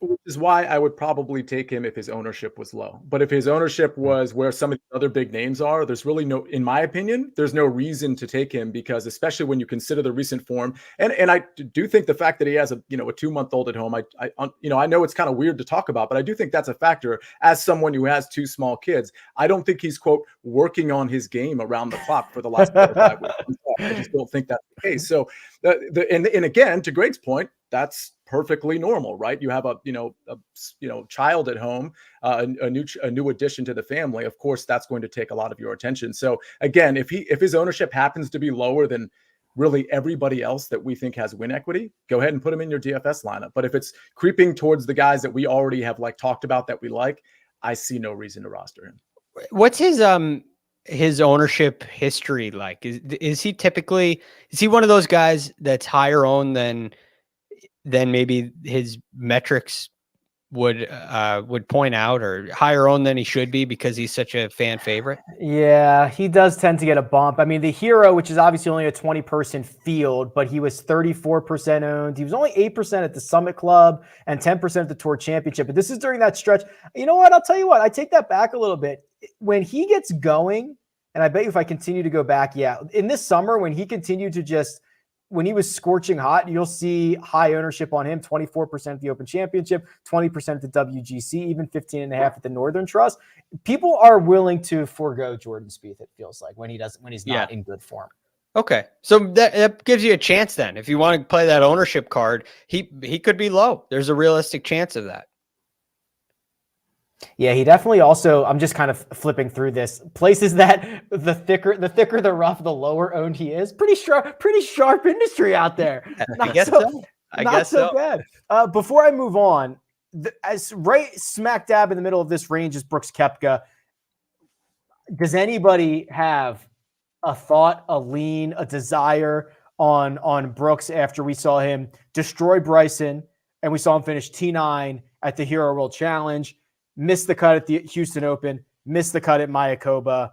Which is why I would probably take him if his ownership was low. But if his ownership was where some of the other big names are, there's really no, in my opinion, there's no reason to take him, because especially when you consider the recent form, and I do think the fact that he has a 2-month-old at home, I know it's kind of weird to talk about, but I do think that's a factor as someone who has 2 small kids. I don't think he's, quote, working on his game around the clock for the last 4 or 5 weeks. I just don't think that's the case. So and again, to Greg's point, that's perfectly normal, right? You have a child at home, a new addition to the family. Of course, that's going to take a lot of your attention. So again, if his ownership happens to be lower than really everybody else that we think has win equity, go ahead and put him in your DFS lineup. But if it's creeping towards the guys that we already have talked about that we like, I see no reason to roster him. What's his ownership history like? Is he one of those guys that's higher owned than maybe his metrics would point out, or higher owned than he should be because he's such a fan favorite? Yeah, he does tend to get a bump. I mean, the Hero, which is obviously only a 20-person field, but he was 34% owned. He was only 8% at the Summit Club and 10% at the Tour Championship. But this is during that stretch. You know what? I'll tell you what. I take that back a little bit. When he gets going, and I bet you if I continue to go back, in this summer, when he continued to when he was scorching hot, you'll see high ownership on him, 24% at the Open Championship, 20% at the WGC, even 15.5% at the Northern Trust. People are willing to forego Jordan Spieth, it feels like, when he's not in good form. Okay. So that gives you a chance then. If you want to play that ownership card, he could be low. There's a realistic chance of that. Yeah, he definitely also, I'm just kind of flipping through this, places that the thicker the rough, the lower owned he is. Pretty sharp industry out there. I guess so. Bad. Before I move on, as right smack dab in the middle of this range is Brooks Koepka. Does anybody have a thought, a lean, a desire on Brooks after we saw him destroy Bryson and we saw him finish T9 at the Hero World Challenge? Missed the cut at the Houston Open, missed the cut at Mayakoba.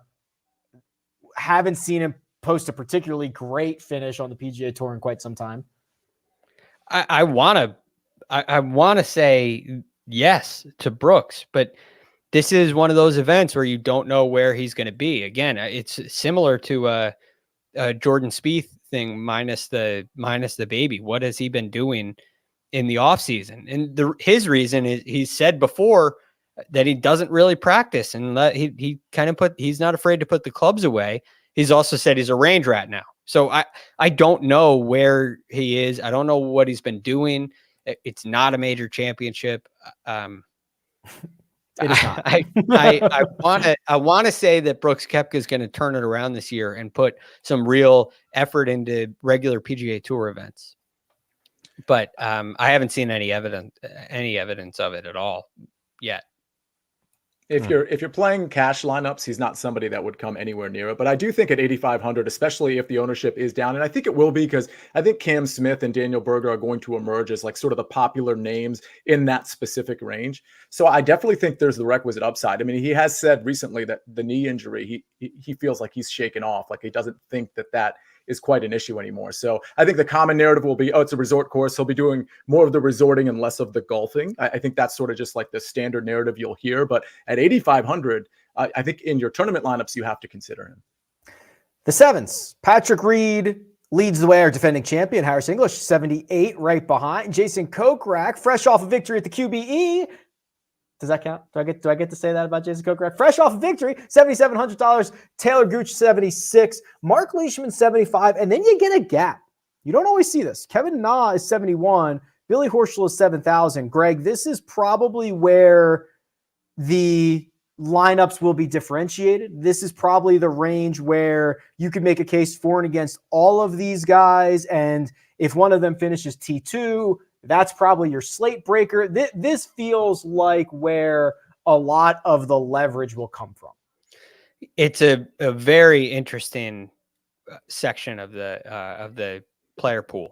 Haven't seen him post a particularly great finish on the PGA Tour in quite some time. I want to say yes to Brooks, but this is one of those events where you don't know where he's going to be. Again, it's similar to a Jordan Spieth thing minus the baby. What has he been doing in the offseason? And his reason is, he's said before that he doesn't really practice, and he's not afraid to put the clubs away. He's also said he's a range rat now. So I don't know where he is. I don't know what he's been doing. It's not a major championship. It is not. I want to say that Brooks Koepka is going to turn it around this year and put some real effort into regular PGA Tour events. But I haven't seen any evidence of it at all yet. If you're playing cash lineups, he's not somebody that would come anywhere near it. But I do think at 8,500, especially if the ownership is down, and I think it will be, because I think Cam Smith and Daniel Berger are going to emerge as sort of the popular names in that specific range. So I definitely think there's the requisite upside. I mean, he has said recently that the knee injury, he feels like he's shaken off. Like, he doesn't think that is quite an issue anymore. So I think the common narrative will be, it's a resort course. He'll be doing more of the resorting and less of the golfing. I think that's sort of just like the standard narrative you'll hear. But at 8,500, I think in your tournament lineups, you have to consider him. The sevens, Patrick Reed leads the way, our defending champion. Harris English, 78, right behind. Jason Kokrak, fresh off a victory at the QBE. Does that count? Do I get to say that about Jason Kokrak? Fresh off a victory, $7,700. Taylor Gooch, 76. Mark Leishman, 75. And then you get a gap. You don't always see this. Kevin Na is 71. Billy Horschel is 7,000. Greg, this is probably where the lineups will be differentiated. This is probably the range where you could make a case for and against all of these guys. And if one of them finishes T2, that's probably your slate breaker. This feels like where a lot of the leverage will come from. It's a very interesting section of the player pool.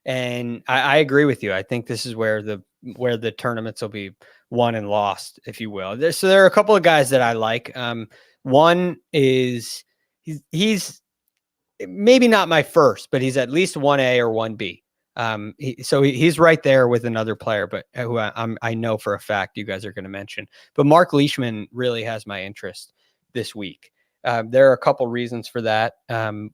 And I agree with you. I think this is where the tournaments will be won and lost, if you will. So there are a couple of guys that I like. One is he's maybe not my first, but he's at least 1A or 1B. He's right there with another player, but who I know for a fact you guys are going to mention. But Mark Leishman really has my interest this week. There are a couple reasons for that.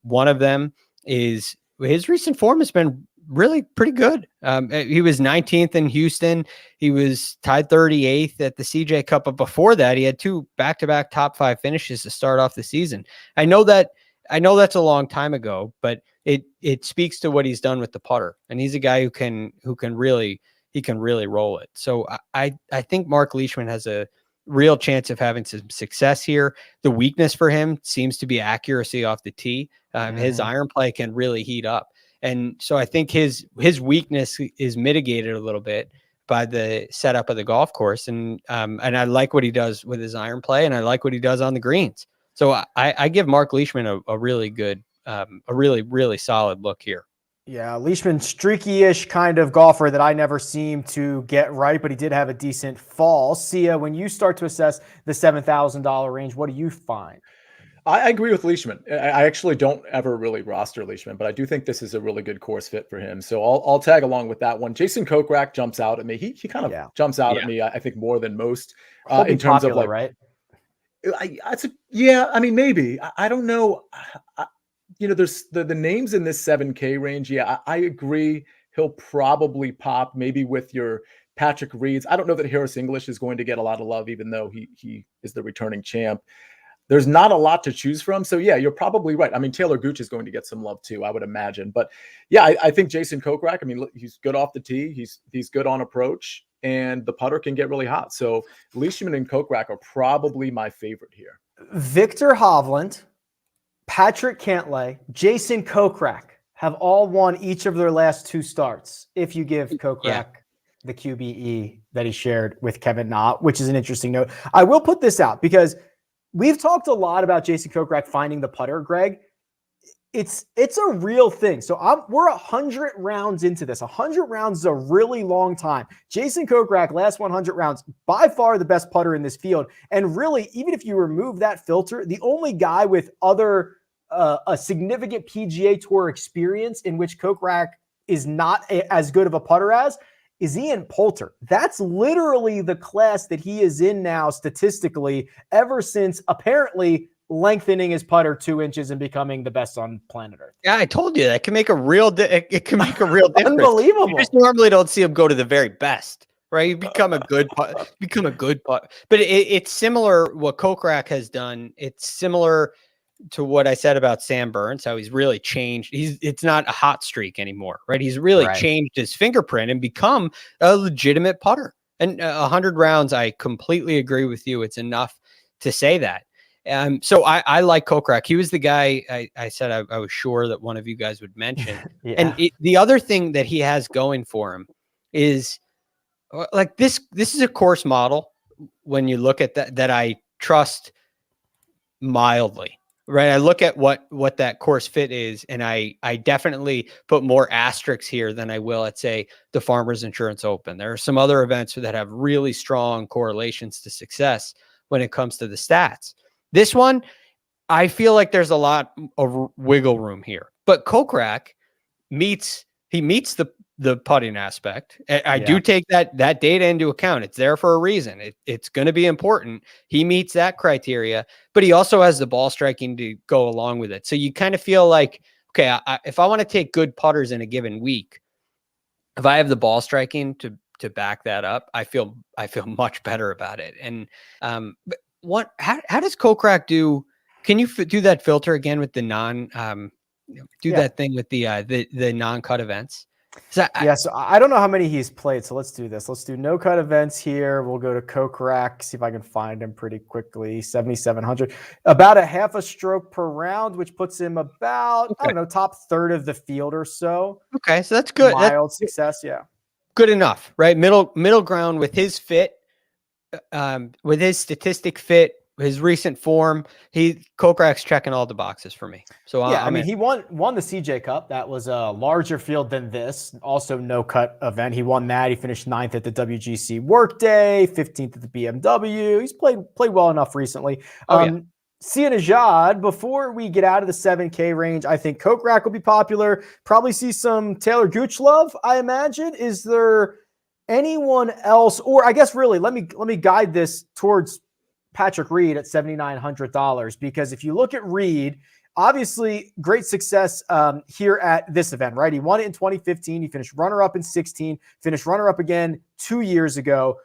One of them is his recent form has been really pretty good. He was 19th in Houston. He was tied 38th at the CJ Cup, but before that, he had 2 back-to-back top 5 finishes to start off the season. I know that's a long time ago, but it speaks to what he's done with the putter, and he's a guy who can really roll it. So I think Mark Leishman has a real chance of having some success here. The weakness for him seems to be accuracy off the tee. His iron play can really heat up. And so I think his weakness is mitigated a little bit by the setup of the golf course. And I like what he does with his iron play, and I like what he does on the greens. So I give Mark Leishman a really good, a really solid look here. Yeah, Leishman, streaky-ish kind of golfer that I never seem to get right, but he did have a decent fall. Sia, when you start to assess the $7,000 range, what do you find? I agree with Leishman. I actually don't ever really roster Leishman, but I do think this is a really good course fit for him. So I'll tag along with that one. Jason Kokrak jumps out at me. He kind of jumps out at me, I think, more than most in terms of like, right? I mean, maybe. I don't know. There's the names in this 7K range. Yeah, I agree. He'll probably pop maybe with your Patrick Reeds. I don't know that Harris English is going to get a lot of love, even though he is the returning champ. There's not a lot to choose from. So yeah, you're probably right. I mean, Taylor Gooch is going to get some love too, I would imagine. But yeah, I think Jason Kokrak, I mean, he's good off the tee. He's good on approach, and the putter can get really hot. So Leishman and Kokrak are probably my favorite here. Victor Hovland, Patrick Cantlay, Jason Kokrak have all won each of their last 2 starts. If you give Kokrak the QBE that he shared with Kevin Na, which is an interesting note. I will put this out because we've talked a lot about Jason Kokrak finding the putter, Greg. It's a real thing. So we're 100 rounds into this. 100 rounds is a really long time. Jason Kokrak, last 100 rounds, by far the best putter in this field. And really, even if you remove that filter, the only guy with a significant PGA Tour experience in which Kokrak is not as good of a putter as is Ian Poulter. That's literally the class that he is in now statistically ever since apparently lengthening his putter 2 inches and becoming the best on planet Earth. Yeah, I told you that can make a real it can make a real difference. Unbelievable. You just normally don't see him go to the very best, right? You become a good putt, But it's similar what Kokrak has done. It's similar to what I said about Sam Burns, how he's really changed. It's not a hot streak anymore, right? He's really changed his fingerprint and become a legitimate putter. And 100 rounds, I completely agree with you. It's enough to say that. So I like Kokrak. He was the guy I said I was sure that one of you guys would mention. And the other thing that he has going for him is like this is a course model when you look at that I trust mildly. Right. I look at what that course fit is, and I definitely put more asterisks here than I will at, say, the Farmers Insurance Open. There are some other events that have really strong correlations to success when it comes to the stats. This one, I feel like there's a lot of wiggle room here. But Kokrak meets the putting aspect. I do take that data into account. It's there for a reason. It's going to be important. He meets that criteria, but he also has the ball striking to go along with it. So you kind of feel like, okay, if I want to take good putters in a given week, if I have the ball striking to back that up, I feel much better about it. And but how does Kokrak do? Can you do that filter again with the that thing with the non-cut events? So I don't know how many he's played, so let's do this. Let's do no-cut events here. We'll go to Kokrak, see if I can find him pretty quickly. 7,700. About a half a stroke per round, which puts him about, I don't know, top third of the field or so. Okay, so that's good. Mild success, yeah. Good enough, right? Middle ground with his fit, with his statistic fit, his recent form. Kokrak's checking all the boxes for me. So yeah, he won the CJ Cup. That was a larger field than this. Also, no cut event. He won that. He finished 9th at the WGC Workday, 15th at the BMW. He's played well enough recently. Nejad, before we get out of the 7K range, I think Coke Rack will be popular. Probably see some Taylor Gooch love, I imagine. Is there anyone else, or I guess really, let me guide this towards Patrick Reed at $7,900, because if you look at Reed, obviously great success here at this event, right? He won it in 2015. He finished runner-up in 16, finished runner-up again 2 years ago,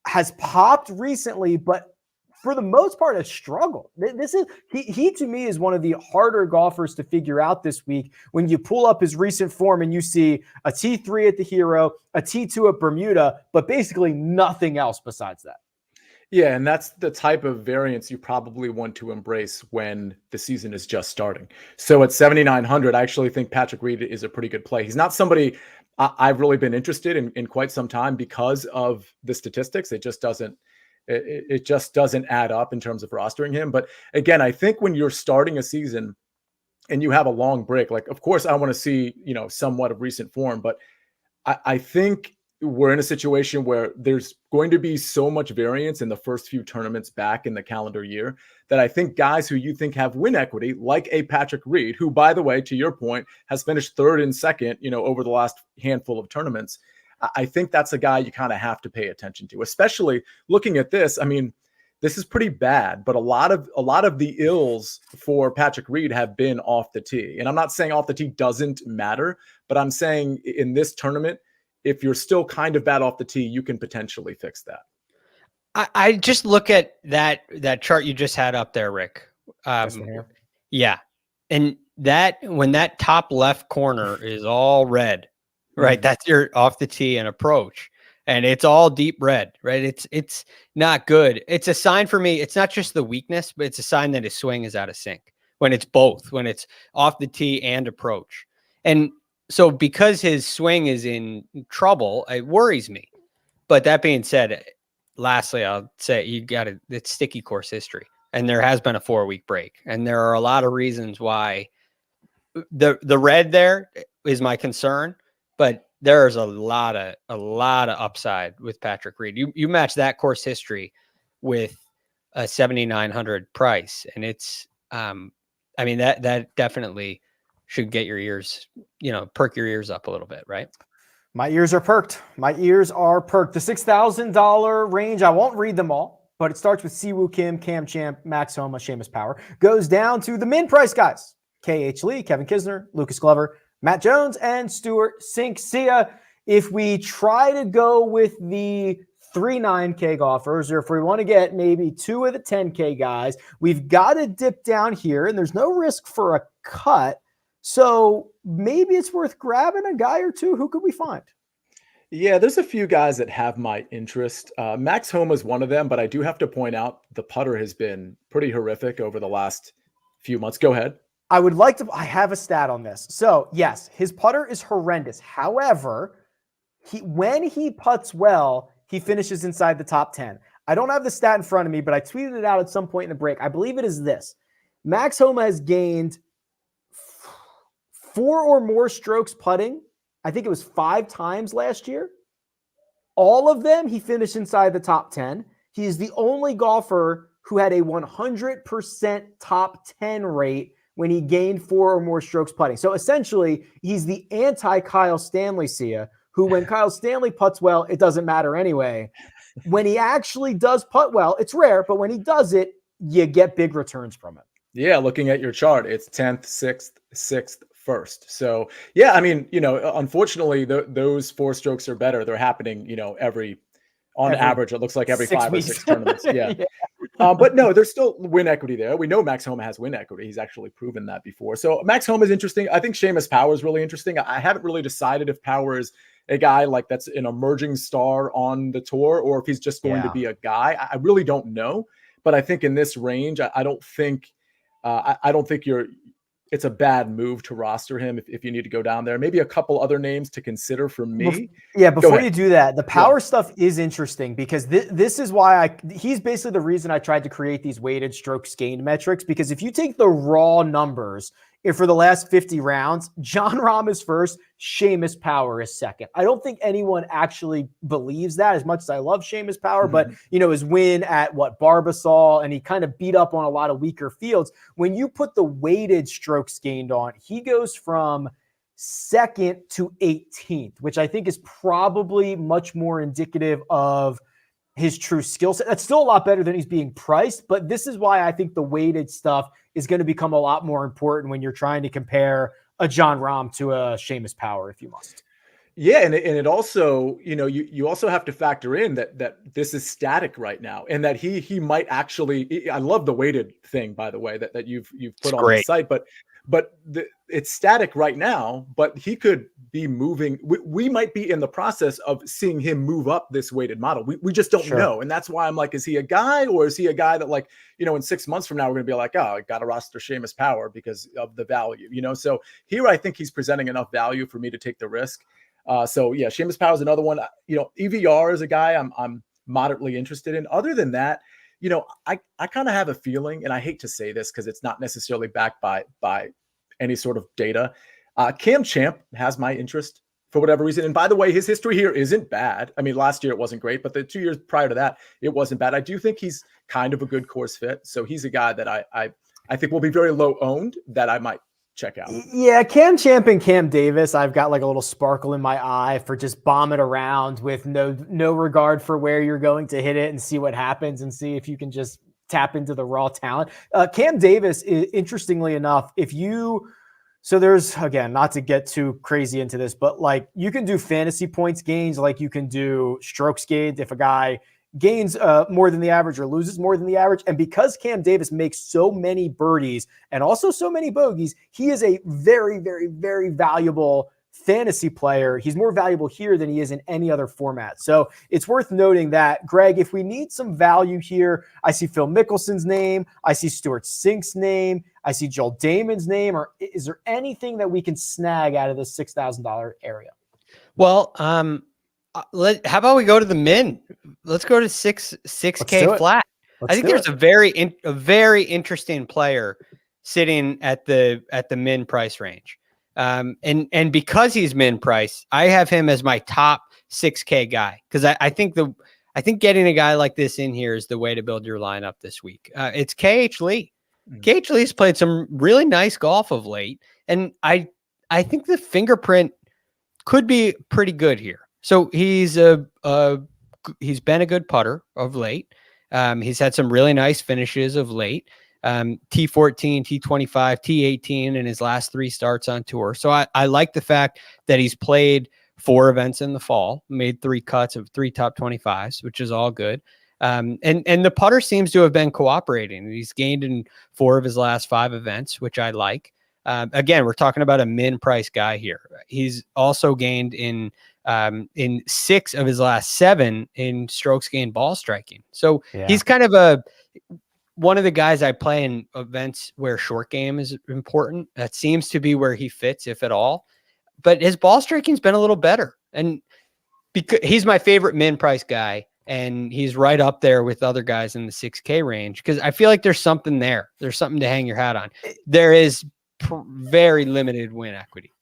has popped recently, but for the most part, a struggle. This is he to me is one of the harder golfers to figure out this week. When you pull up his recent form and you see a T3 at the Hero, a T2 at Bermuda, but basically nothing else besides that. Yeah, and that's the type of variance you probably want to embrace when the season is just starting. So at 7,900, I actually think Patrick Reed is a pretty good play. He's not somebody I've really been interested in quite some time because of the statistics. It just doesn't add up in terms of rostering him. But again, I think when you're starting a season and you have a long break, like, of course I want to see, somewhat of recent form, but I think we're in a situation where there's going to be so much variance in the first few tournaments back in the calendar year that I think guys who you think have win equity, like a Patrick Reed, who, by the way, to your point, has finished third and second, over the last handful of tournaments. I think that's a guy you kind of have to pay attention to, especially looking at this. I mean, this is pretty bad, but a lot of the ills for Patrick Reed have been off the tee. And I'm not saying off the tee doesn't matter, but I'm saying in this tournament, if you're still kind of bad off the tee, you can potentially fix that. I just look at that chart you just had up there, Rick. Yeah. And when that top left corner is all red, right? That's your off the tee and approach. And it's all deep red, right? It's not good. It's a sign for me. It's not just the weakness, but it's a sign that his swing is out of sync when it's both, when it's off the tee and approach. And so because his swing is in trouble, it worries me. But that being said, lastly, I'll say it's sticky course history. And there has been a 4-week break. And there are a lot of reasons why the red there is my concern, but there's a lot of upside with Patrick Reed. You match that course history with a 7,900 price. And it's, that definitely should get your ears, perk your ears up a little bit, right? My ears are perked. The $6,000 range, I won't read them all, but it starts with Siwoo Kim, Cam Champ, Max Homa, Seamus Power. Goes down to the min-price guys. K.H. Lee, Kevin Kisner, Lucas Glover, Matt Jones, and Stuart Sincia. If we try to go with the 3-9K golfers, or if we want to get maybe 2 of the 10K guys, we've got to dip down here, and there's no risk for a cut. So maybe it's worth grabbing a guy or two. Who could we find? Yeah, there's a few guys that have my interest. Max Homa is one of them, but I do have to point out the putter has been pretty horrific over the last few months. Go ahead. I have a stat on this. So yes, his putter is horrendous. However, when he putts well, he finishes inside the top 10. I don't have the stat in front of me, but I tweeted it out at some point in the break. I believe it is this. Max Homa has gained 4 or more strokes putting. I think it was 5 times last year. All of them, he finished inside the top 10. He is the only golfer who had a 100% top 10 rate when he gained 4 or more strokes putting. So essentially, he's the anti-Kyle Stanley Sia, who when Kyle Stanley putts well, it doesn't matter anyway. When he actually does putt well, it's rare, but when he does it, you get big returns from it. Yeah, looking at your chart, it's 10th, 6th, 1st. So, yeah, unfortunately, those 4 strokes are better. They're happening, on average, it looks like every 5 or 6 tournaments. Yeah. But no, there's still win equity there. We know Max Homa has win equity. He's actually proven that before. So Max Homa is interesting. I think Seamus Power is really interesting. I haven't really decided if Power is a guy like that's an emerging star on the tour or if he's just going to be a guy. I really don't know. But I think in this range, I don't think it's a bad move to roster him if you need to go down there. Maybe a couple other names to consider for me. Before you do that, the power stuff is interesting because this is why he's basically the reason I tried to create these weighted strokes gained metrics, because if you take the raw numbers if for the last 50 rounds, John Rahm is first, Seamus Power is second. I don't think anyone actually believes that, as much as I love Seamus Power, but his win at Barbasol, and he kind of beat up on a lot of weaker fields. When you put the weighted strokes gained on, he goes from second to 18th, which I think is probably much more indicative of his true skill set. That's still a lot better than he's being priced, but this is why I think the weighted stuff is going to become a lot more important when you're trying to compare a John Rahm to a Seamus Power, if you must. Yeah, and it also, you also have to factor in that this is static right now, and that he might actually. I love the weighted thing, by the way, that you've put on the site, but it's static right now, but he could be moving. We might be in the process of seeing him move up this weighted model. We just don't know. And that's why I'm like, is he a guy, or is he a guy that, like, in 6 months from now, we're going to be like, oh, I got to roster Seamus Power because of the value, So here, I think he's presenting enough value for me to take the risk. So yeah, Seamus Power is another one. EVR is a guy I'm moderately interested in. Other than that, I kind of have a feeling, and I hate to say this because it's not necessarily backed by any sort of data. Cam Champ has my interest for whatever reason. And by the way, his history here isn't bad. I mean, last year it wasn't great, but the 2 years prior to that, it wasn't bad. I do think he's kind of a good course fit. So he's a guy that I think will be very low owned, that I might check out. Yeah, Cam Champ and Cam Davis, I've got like a little sparkle in my eye for just bombing around with no regard for where you're going to hit it and see what happens and see if you can just tap into the raw talent. Cam Davis, interestingly enough, so there's, again, not to get too crazy into this, but like you can do fantasy points gains, like you can do strokes gained if a guy gains more than the average or loses more than the average. And because Cam Davis makes so many birdies and also so many bogeys, he is a very, very, very valuable fantasy player. He's more valuable here than he is in any other format. So it's worth noting that, Greg, if we need some value here, I see Phil Mickelson's name. I see Stuart Sink's name. I see Joel Damon's name. Or is there anything that we can snag out of this $6,000 area? Well, how about we go to the min? Let's go to 6K flat. I think there's a very interesting player sitting at the min price range. And because he's min price, I have him as my top 6K guy, because I think getting a guy like this in here is the way to build your lineup this week. It's KH Lee. KH Lee's played some really nice golf of late, and I think the fingerprint could be pretty good here. So he's been a good putter of late. He's had some really nice finishes of late. T14, T25, T18 in his last 3 starts on tour. So I like the fact that he's played 4 events in the fall, made 3 cuts of 3 top 25s, which is all good. And the putter seems to have been cooperating. He's gained in 4 of his last 5 events, which I like. Again, we're talking about a min price guy here. He's also gained in 6 of his last 7 in strokes gained ball striking. So he's kind of one of the guys I play in events where short game is important. That seems to be where he fits, if at all. But his ball striking's been a little better. And because he's my favorite min price guy, and he's right up there with other guys in the 6K range, because I feel like there's something there. There's something to hang your hat on. There is very limited win equity.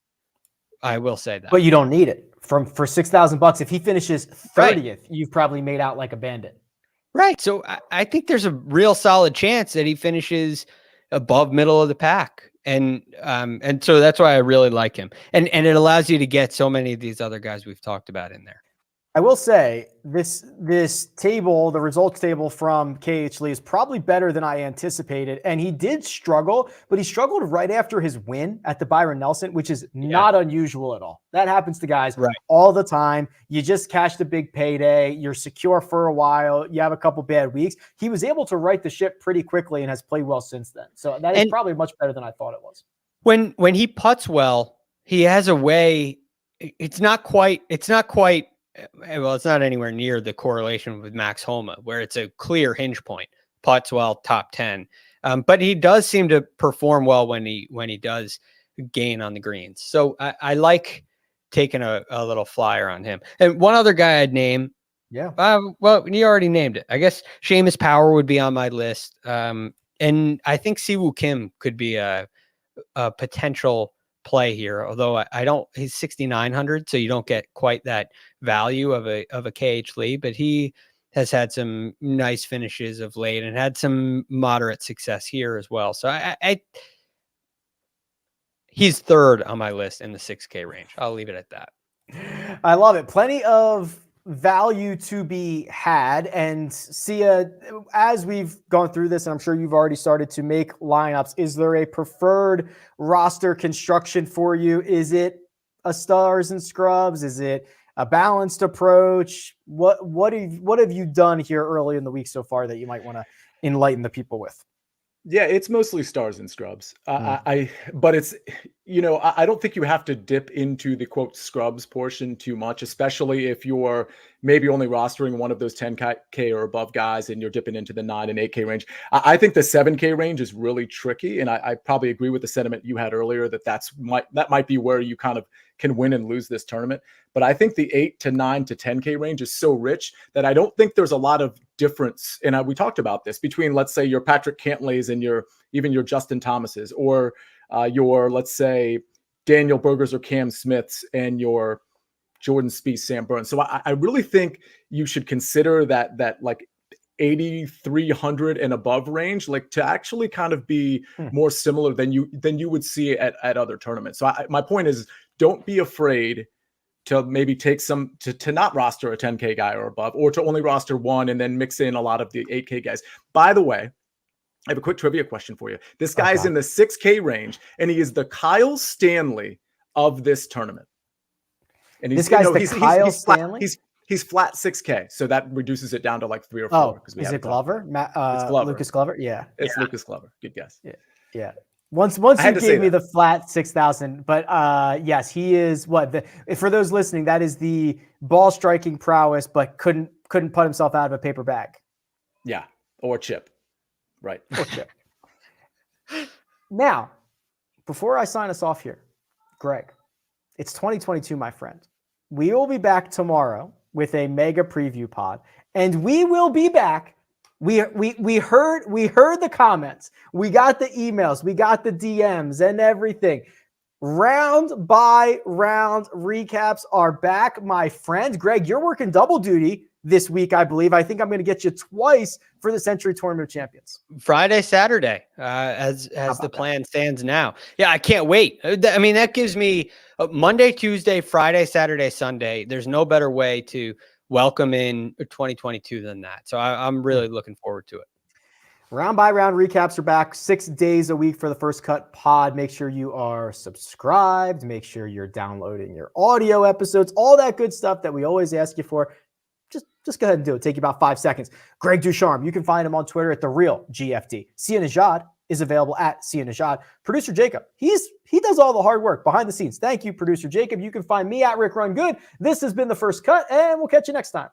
I will say that. But you don't need it. For $6,000, if he finishes 30th, you've probably made out like a bandit. Right. So I think there's a real solid chance that he finishes above middle of the pack. And so that's why I really like him. And it allows you to get so many of these other guys we've talked about in there. I will say this table, the results table from KH Lee, is probably better than I anticipated. And he did struggle, but he struggled right after his win at the Byron Nelson, which is not unusual at all. That happens to guys all the time. You just cashed a big payday. You're secure for a while. You have a couple bad weeks. He was able to right the ship pretty quickly and has played well since then. So that is probably much better than I thought it was. When he putts well, he has a way. It's not quite. Well, it's not anywhere near the correlation with Max Homa, where it's a clear hinge point. Putts well, top 10. But he does seem to perform well when he does gain on the greens. So I like taking a little flyer on him. And one other guy I'd name. Yeah. Well, you already named it. I guess Seamus Power would be on my list. And I think Siwoo Kim could be a potential play here. Although I don't, he's 6,900, so you don't get quite that value of a KH Lee, but he has had some nice finishes of late and had some moderate success here as well. So he's third on my list in the 6K range. I'll leave it at that. I love it. Plenty of value to be had. And Sia, as we've gone through this, and I'm sure you've already started to make lineups, is there a preferred roster construction for you? Is it a stars and scrubs? Is it a balanced approach? What have you done here early in the week so far that you might want to enlighten the people with? Yeah, it's mostly stars and scrubs. But it's, I don't think you have to dip into the quote scrubs portion too much, especially if you're maybe only rostering one of those 10K or above guys and you're dipping into the 9 and 8K range. I think the 7K range is really tricky. And I probably agree with the sentiment you had earlier that might be where you kind of can win and lose this tournament. But I think the 8 to 9 to 10K range is so rich that I don't think there's a lot of difference. And we talked about this between, let's say, your Patrick Cantlays and even your Justin Thomases, or your, let's say, Daniel Bergers or Cam Smiths and your Jordan Spieth, Sam Burns. So I really think you should consider that like 8,300 and above range, like to actually kind of be more similar than you would see at other tournaments. So my point is, don't be afraid to maybe take to not roster a 10K guy or above, or to only roster one and then mix in a lot of the 8K guys. By the way, I have a quick trivia question for you. This guy is in the 6K range, and he is the Kyle Stanley of this tournament. And this guy's Kyle Stanley? He's flat 6K, so that reduces it down to like 3 or 4. Oh, is it Glover? It's Glover. Lucas Glover? Yeah. It's Lucas Glover. Good guess. Yeah. Once you gave me the flat 6,000, but yes, he is for those listening, that is the ball striking prowess, but couldn't put himself out of a paper bag. Yeah, or chip. Right. Or chip. Now, before I sign us off here, Greg, it's 2022, my friend. We will be back tomorrow with a mega preview pod, and we will be back. We heard the comments. We got the emails. We got the DMs and everything. Round by round recaps are back, my friend. Greg, you're working double duty this week, I believe. I think I'm going to get you twice for the Sentry Tournament of Champions. Friday, Saturday, as the plan stands now. Yeah, I can't wait. I mean, that gives me Monday, Tuesday, Friday, Saturday, Sunday. There's no better way to welcome in 2022 than that. So I'm really looking forward to it. Round by round recaps are back 6 days a week for the First Cut pod. Make sure you are subscribed. Make sure you're downloading your audio episodes, all that good stuff that we always ask you for. Just go ahead and do it. Take you about 5 seconds. Greg DuCharme, you can find him on Twitter at @TheRealGFD. Sia Nejad is available at Sia Nejad. Producer Jacob, he does all the hard work behind the scenes. Thank you, Producer Jacob. You can find me at RickRunGood. This has been The First Cut, and we'll catch you next time.